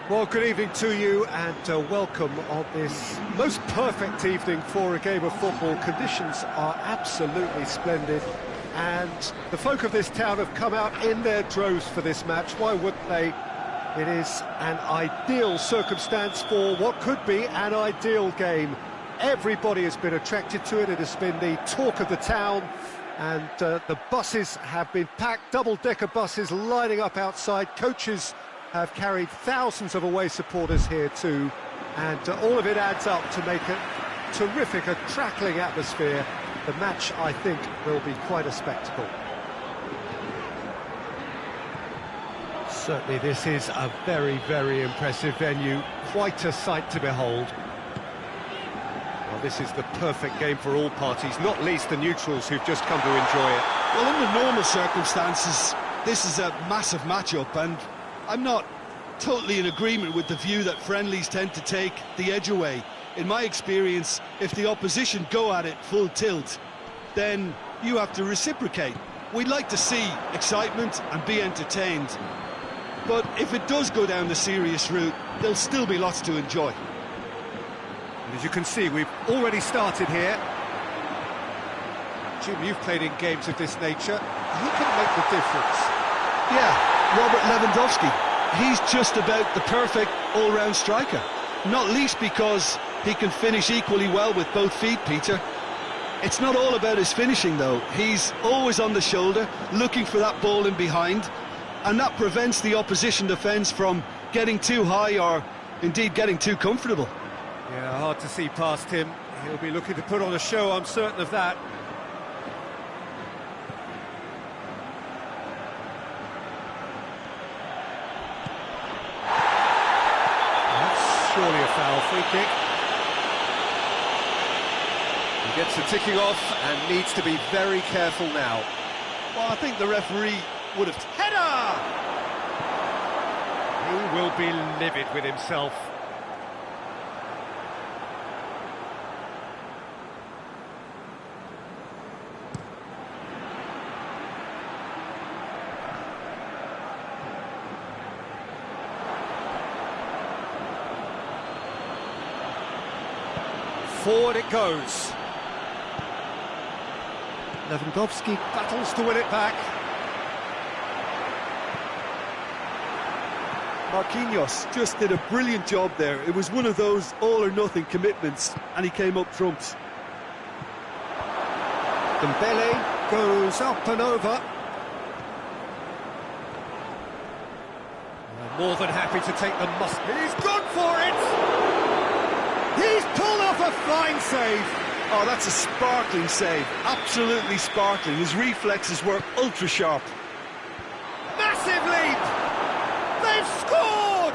Well, good evening to you and welcome on this most perfect evening for a game of football. Conditions are absolutely splendid and the folk of this town have come out in their droves for this match. Why wouldn't they? It is an ideal circumstance for what could be an ideal game. Everybody has been attracted to it. It has been the talk of the town and the buses have been packed, double-decker buses lining up outside. Coaches have carried thousands of away supporters here too, and all of it adds up to make a terrific, a crackling atmosphere. The match, I think, will be quite a spectacle. Certainly this is a very, very impressive venue, quite a sight to behold. Well, this is the perfect game for all parties, not least the neutrals who've just come to enjoy it. Well, under normal circumstances, this is a massive matchup, and I'm not totally in agreement with the view that friendlies tend to take the edge away. In my experience, if the opposition go at it full tilt, then you have to reciprocate. We'd like to see excitement and be entertained, but if it does go down the serious route, there'll still be lots to enjoy. And as you can see, we've already started here. Jim, you've played in games of this nature. Who can make the difference? Yeah, Robert Lewandowski. He's just about the perfect all-round striker. Not least because he can finish equally well with both feet, Peter. It's not all about his finishing, though. He's always on the shoulder, looking for that ball in behind, and that prevents the opposition defence from getting too high or, indeed, getting too comfortable. Yeah, hard to see past him. He'll be looking to put on a show, I'm certain of that. That's surely a foul. Free kick. He gets the ticking off and needs to be very careful now. Well, I think the referee would have... Header! He will be livid with himself. Forward it goes. Lewandowski battles to win it back. Marquinhos just did a brilliant job there. It was one of those all-or-nothing commitments, and he came up trumps. Dembele goes up and over. More than happy to take the must. He's gone for it! He's pulled off a fine save. Oh, that's a sparkling save. Absolutely sparkling. His reflexes were ultra-sharp. Massive leap! They've scored!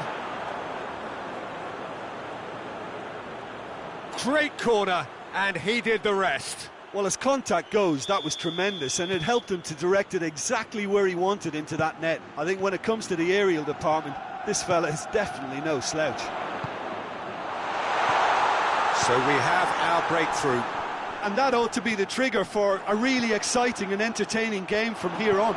Great corner, and he did the rest. Well, as contact goes, that was tremendous, and it helped him to direct it exactly where he wanted into that net. I think when it comes to the aerial department, this fella is definitely no slouch. So we have our breakthrough. And that ought to be the trigger for a really exciting and entertaining game from here on.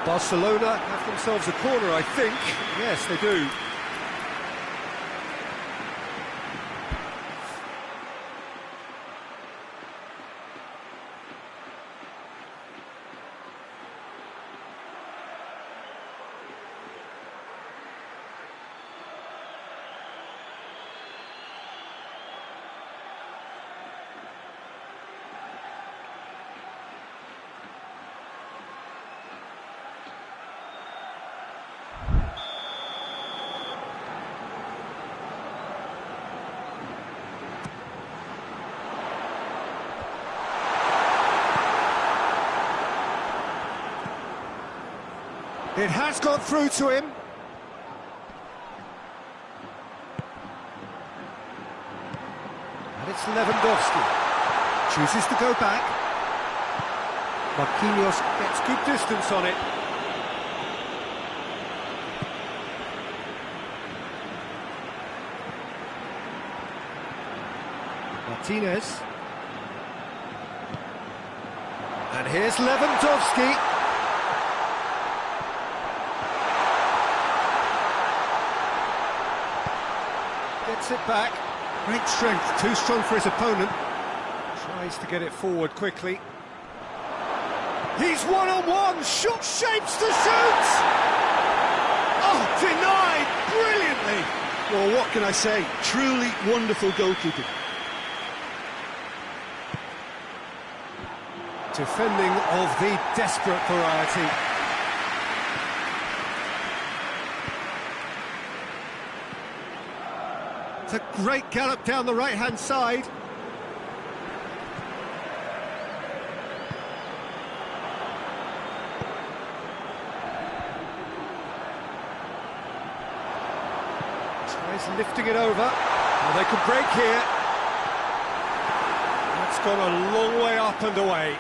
Barcelona have themselves a corner, I think. Yes, they do. It has got through to him. And it's Lewandowski. Chooses to go back. Marquinhos gets good distance on it. Martinez. And here's Lewandowski. Gets it back. Great strength, too strong for his opponent. Tries to get it forward quickly. He's one-on-one, shot shapes to shoot! Oh, denied brilliantly! Well, what can I say? Truly wonderful goalkeeping. Defending of the desperate variety. It's a great gallop down the right-hand side. Tries lifting it over. Oh, they could break here. That's gone a long way up and away.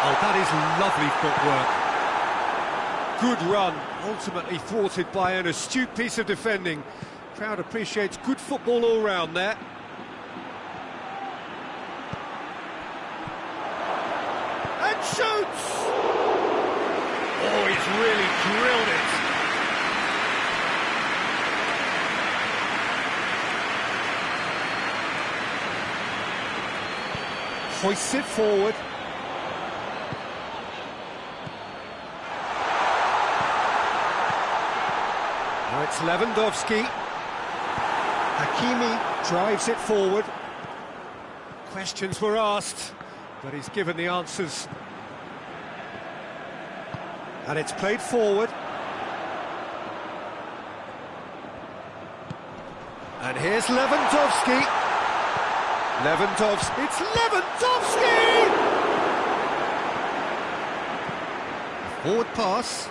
Oh, that is lovely footwork. Good run, ultimately thwarted by an astute piece of defending. Crowd appreciates good football all round there. shoots! Oh, he's really drilled it. Hoists it forward. Now it's Lewandowski. Hakimi drives it forward. Questions were asked, but he's given the answers. And it's played forward. And here's Lewandowski. It's Lewandowski! Forward pass.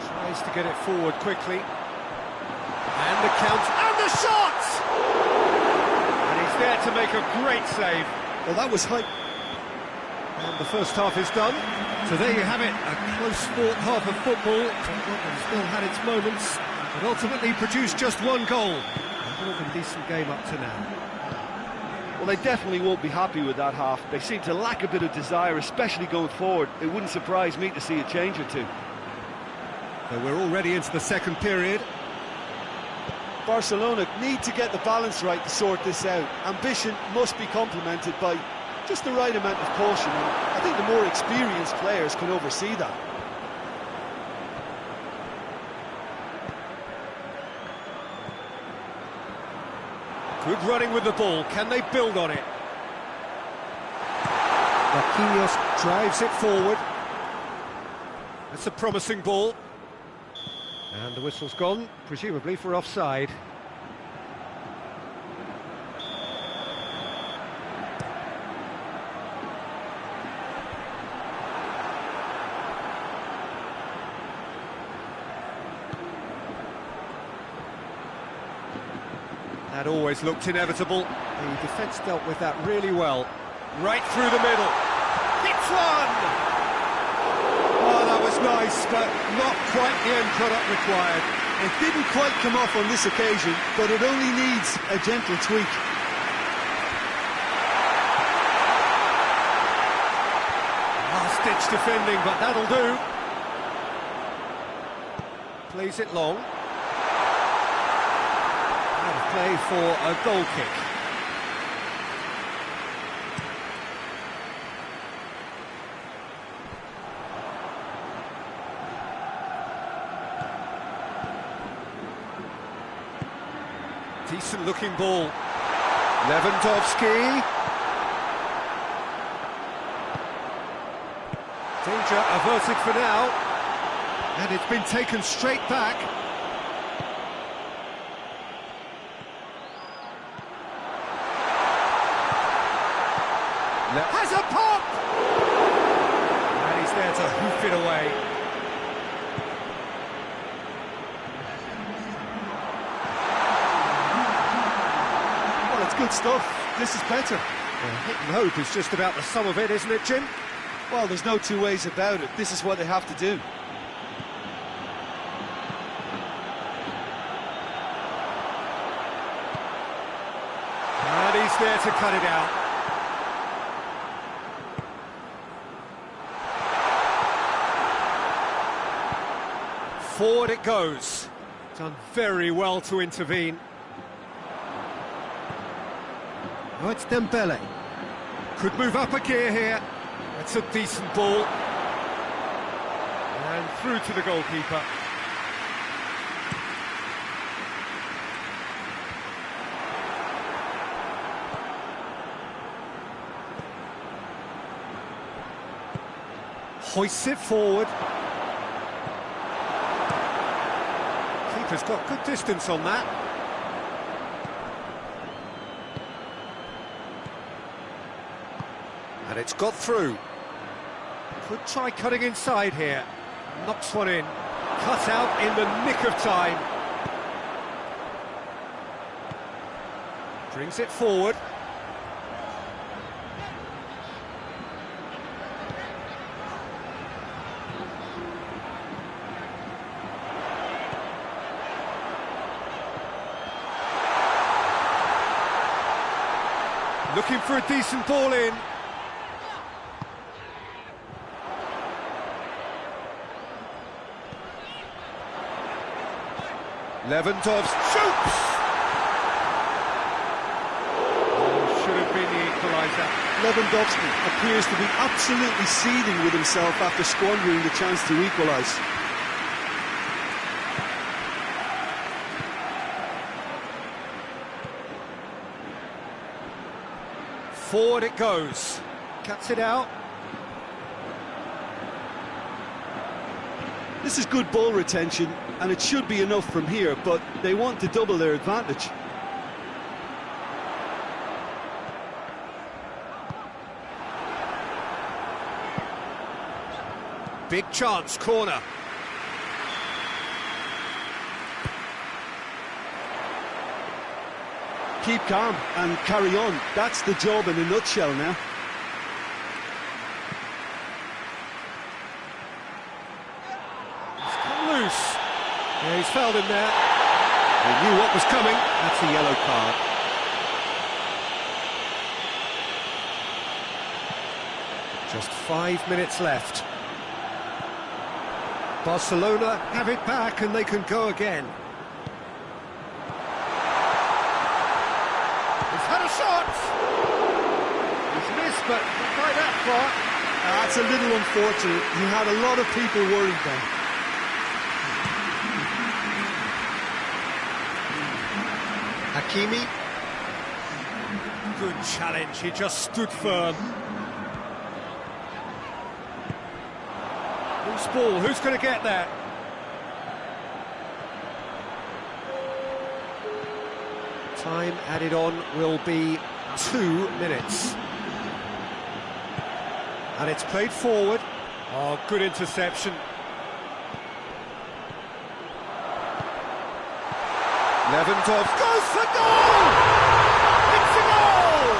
Tries to get it forward quickly. And the count, and the shot! And he's there to make a great save. Well, that was hype. And the first half is done. So there you have it, a close-fought half of football. Tottenham still had its moments, but ultimately produced just one goal. A more than decent game up to now. Well, they definitely won't be happy with that half. They seem to lack a bit of desire, especially going forward. It wouldn't surprise me to see a change or two. So we're already into the second period. Barcelona need to get the balance right to sort this out. Ambition must be complemented by just the right amount of caution. I think the more experienced players can oversee that. Good running with the ball. Can they build on it? Marquinhos drives it forward. That's a promising ball. And the whistle's gone, presumably for offside. That always looked inevitable. The defence dealt with that really well. Right through the middle. Hits one! Oh, that was nice, but not quite the end product required. It didn't quite come off on this occasion, but it only needs a gentle tweak. Last-ditch defending, but that'll do. Plays it long. Play for a goal kick. Decent looking ball. Lewandowski. Danger averted for now. And it's been taken straight back. Has a pop! And he's there to hoof it away. Well, it's good stuff. This is better. Well, hit and hope is just about the sum of it, isn't it, Jim? Well, there's no two ways about it. This is what they have to do. And he's there to cut it out. Forward it goes. Done very well to intervene. Oh, it's Dembele. Could move up a gear here. That's a decent ball. And through to the goalkeeper. Hoists it forward. Keeper's got good distance on that. And it's got through. Could try cutting inside here. Knocks one in. Cut out in the nick of time. Brings it forward. Looking for a decent ball in. Lewandowski shoots! Oh, should have been the equaliser. Lewandowski appears to be absolutely seething with himself after squandering the chance to equalise. Forward it goes. Cuts it out. This is good ball retention, and it should be enough from here, but they want to double their advantage. Big chance, corner. Keep calm and carry on. That's the job in a nutshell now. He's come loose. Yeah, he's fouled him there. He knew what was coming. That's a yellow card. Just 5 minutes left. Barcelona have it back and they can go again. He's had a shot! He's missed, but not quite that far. That's a little unfortunate. He had a lot of people worried then. Hakimi. Good challenge, he just stood firm. Loose ball, who's going to get that? Time added on will be 2 minutes. And it's played forward. Oh, good interception. Lewandowski goes for goal! It's a goal!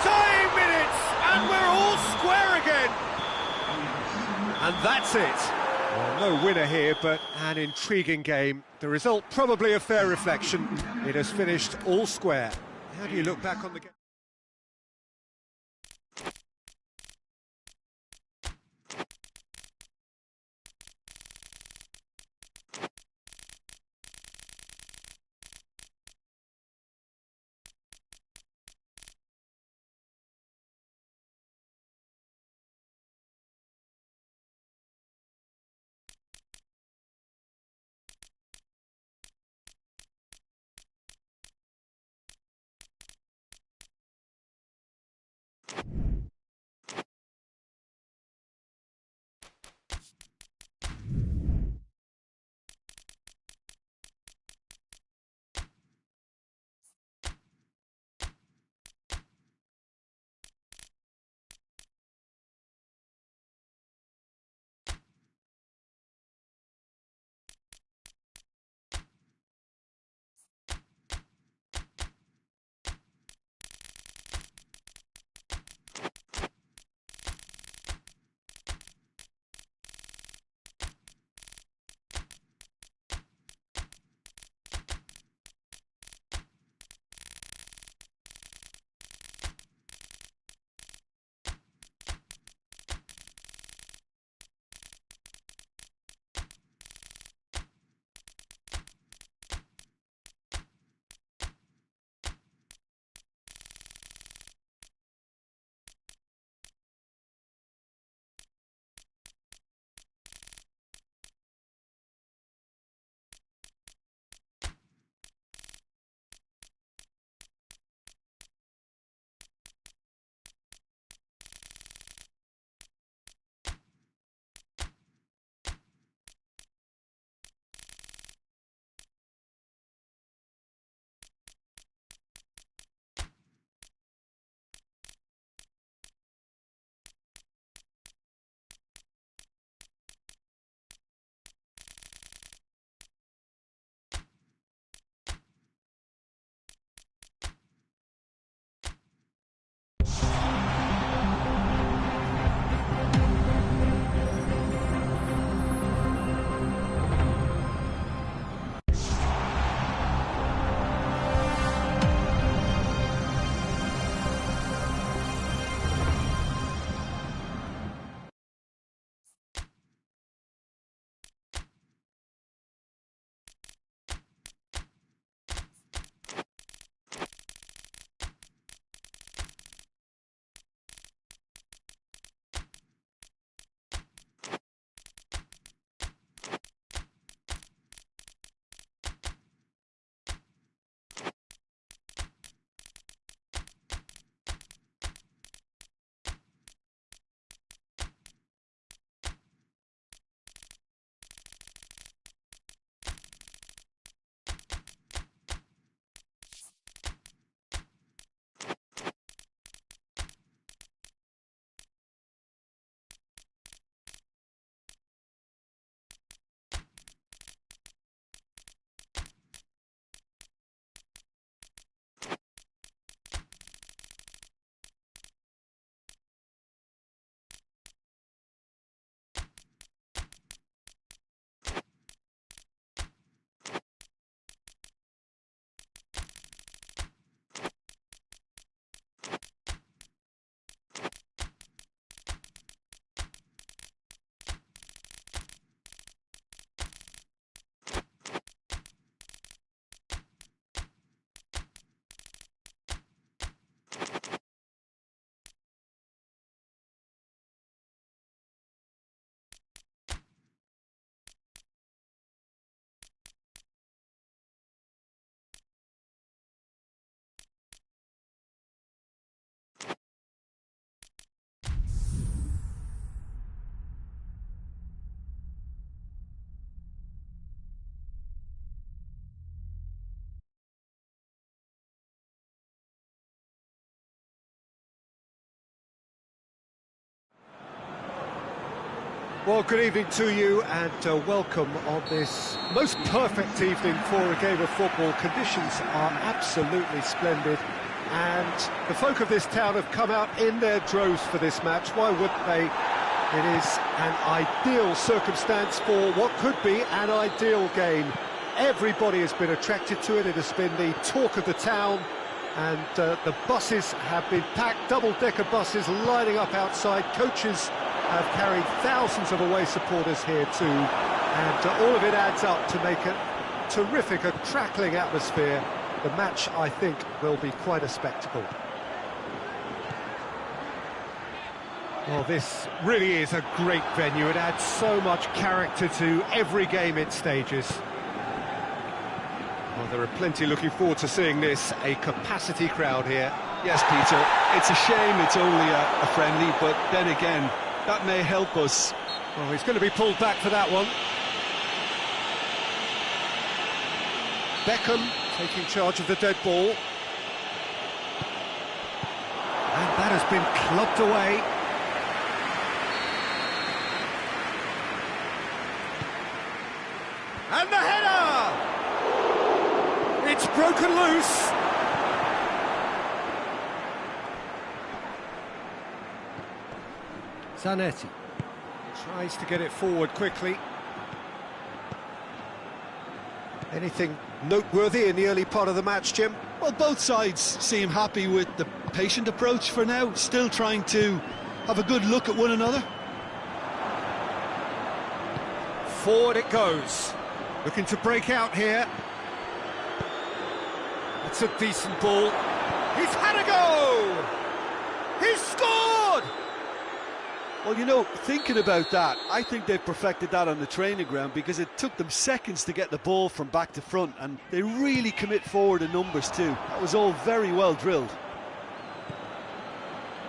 Time minutes, and we're all square again. And that's it. Well, no winner here, but an intriguing game. The result probably a fair reflection. It has finished all square. How do you look back on the game? Well, good evening to you and welcome on this most perfect evening for a game of football. Conditions are absolutely splendid and the folk of this town have come out in their droves for this match. Why wouldn't they? It is an ideal circumstance for what could be an ideal game. Everybody has been attracted to it. It has been the talk of the town, and the buses have been packed, double-decker buses lining up outside. Coaches have carried thousands of away supporters here too, and all of it adds up to make a terrific, a crackling atmosphere. The match, I think, will be quite a spectacle. Well, this really is a great venue. It adds so much character to every game it stages. Well, there are plenty looking forward to seeing this, a capacity crowd here. Yes, Peter, it's a shame it's only a friendly, but then again, that may help us. Well, he's going to be pulled back for that one. Beckham taking charge of the dead ball. And that has been clubbed away. And the header! It's broken loose. Zanetti tries to get it forward quickly. Anything noteworthy in the early part of the match, Jim? Well, both sides seem happy with the patient approach for now, still trying to have a good look at one another. Forward it goes. Looking to break out here. That's a decent ball. He's had a go! He's scored! Well, you know, thinking about that, I think they've perfected that on the training ground because it took them seconds to get the ball from back to front, and they really commit forward in numbers too. That was all very well drilled.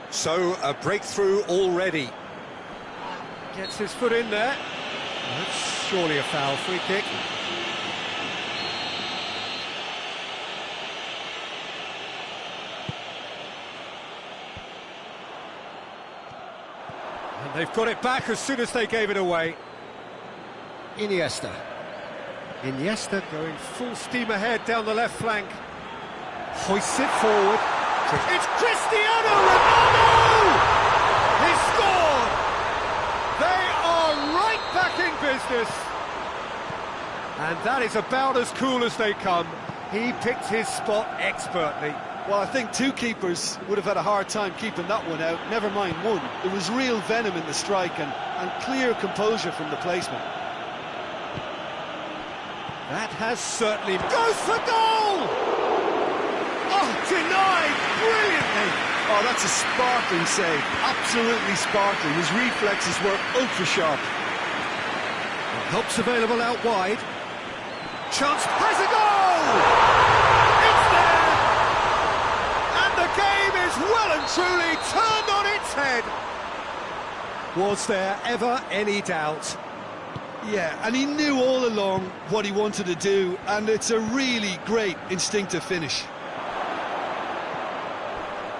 So, a breakthrough already. Gets his foot in there. That's surely a foul, free kick. And they've got it back as soon as they gave it away. Iniesta. Iniesta going full steam ahead down the left flank. Hoists it forward. It's Cristiano Ronaldo! He scored! They are right back in business. And that is about as cool as they come. He picked his spot expertly. Well, I think two keepers would have had a hard time keeping that one out, never mind one. There was real venom in the strike and clear composure from the placement. That has certainly... Goes for goal! Oh, denied brilliantly! Oh, that's a sparkling save, absolutely sparkling. His reflexes were ultra-sharp. Help's available out wide. Chance has a goal! It's there! And the game is well and truly turned on its head. Was there ever any doubt? Yeah, and he knew all along what he wanted to do, and it's a really great instinctive finish.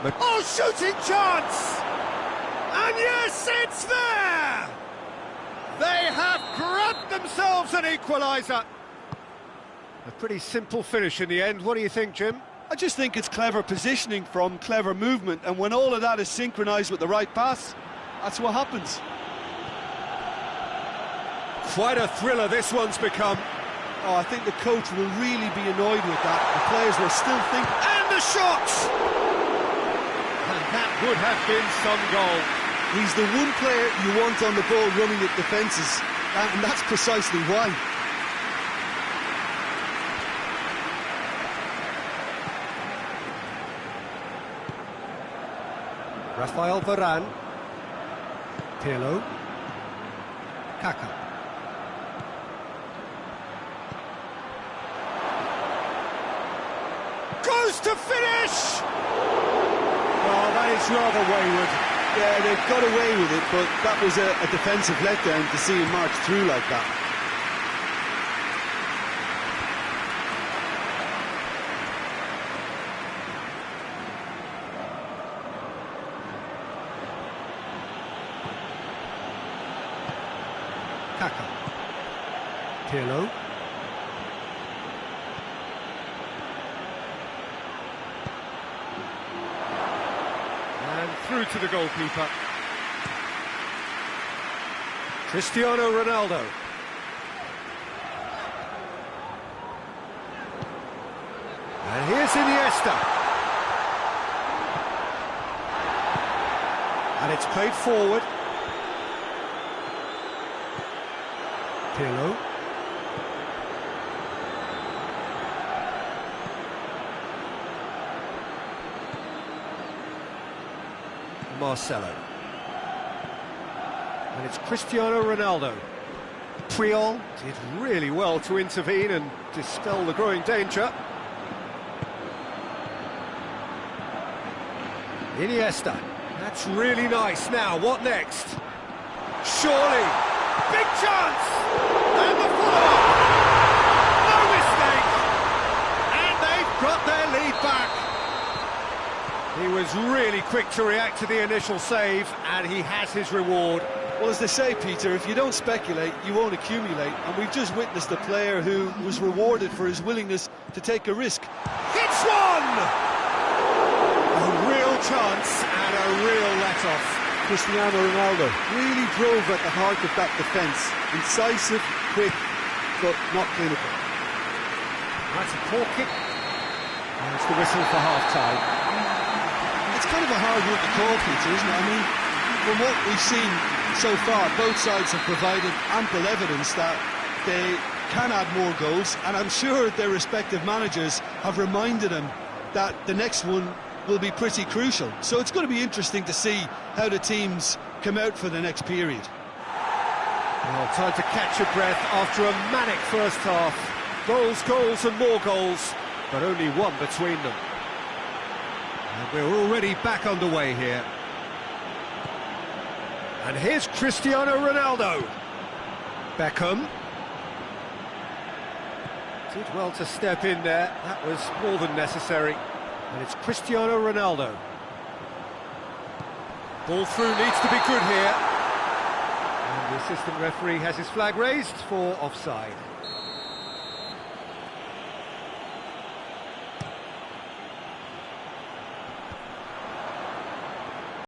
Oh, shooting chance! And yes, it's there! They have grabbed themselves an equaliser. A pretty simple finish in the end. What do you think, Jim? I just think it's clever positioning from clever movement, and when all of that is synchronised with the right pass, that's what happens. Quite a thriller this one's become. Oh, I think the coach will really be annoyed with that. The players will still think... And the shot! And that would have been some goal. He's the one player you want on the ball running at defences, and that's precisely why. Rafael Varane. Pirlo. Kaká. Goes to finish! Oh, that is rather wayward. Yeah, they've got away with it, but that was a defensive letdown to see him march through like that. Kaka. Pirlo. And through to the goalkeeper. Cristiano Ronaldo. And here's Iniesta. And it's played forward. Pirlo. Marcelo. And it's Cristiano Ronaldo. Puyol did really well to intervene and dispel the growing danger. Iniesta. That's really nice. Now, what next? Surely. Big chance! And the follow-up! No mistake! And they've got their lead back. He was really quick to react to the initial save, and he has his reward. Well, as they say, Peter, if you don't speculate, you won't accumulate. And we've just witnessed a player who was rewarded for his willingness to take a risk. Hits one! A real chance and a real let-off. Cristiano Ronaldo really drove at the heart of that defence. Incisive, quick, but not clinical. That's a poor kick. And it's the whistle for half-time. It's kind of a hard one to call, Peter, isn't it? I mean, from what we've seen so far, both sides have provided ample evidence that they can add more goals, and I'm sure their respective managers have reminded them that the next one will be pretty crucial. So it's going to be interesting to see how the teams come out for the next period. Well, time to catch your breath after a manic first half. Goals, goals and more goals, but only one between them. And we're already back underway here. And here's Cristiano Ronaldo. Beckham. Did well to step in there. That was more than necessary. And it's Cristiano Ronaldo. Ball through needs to be good here. And the assistant referee has his flag raised for offside.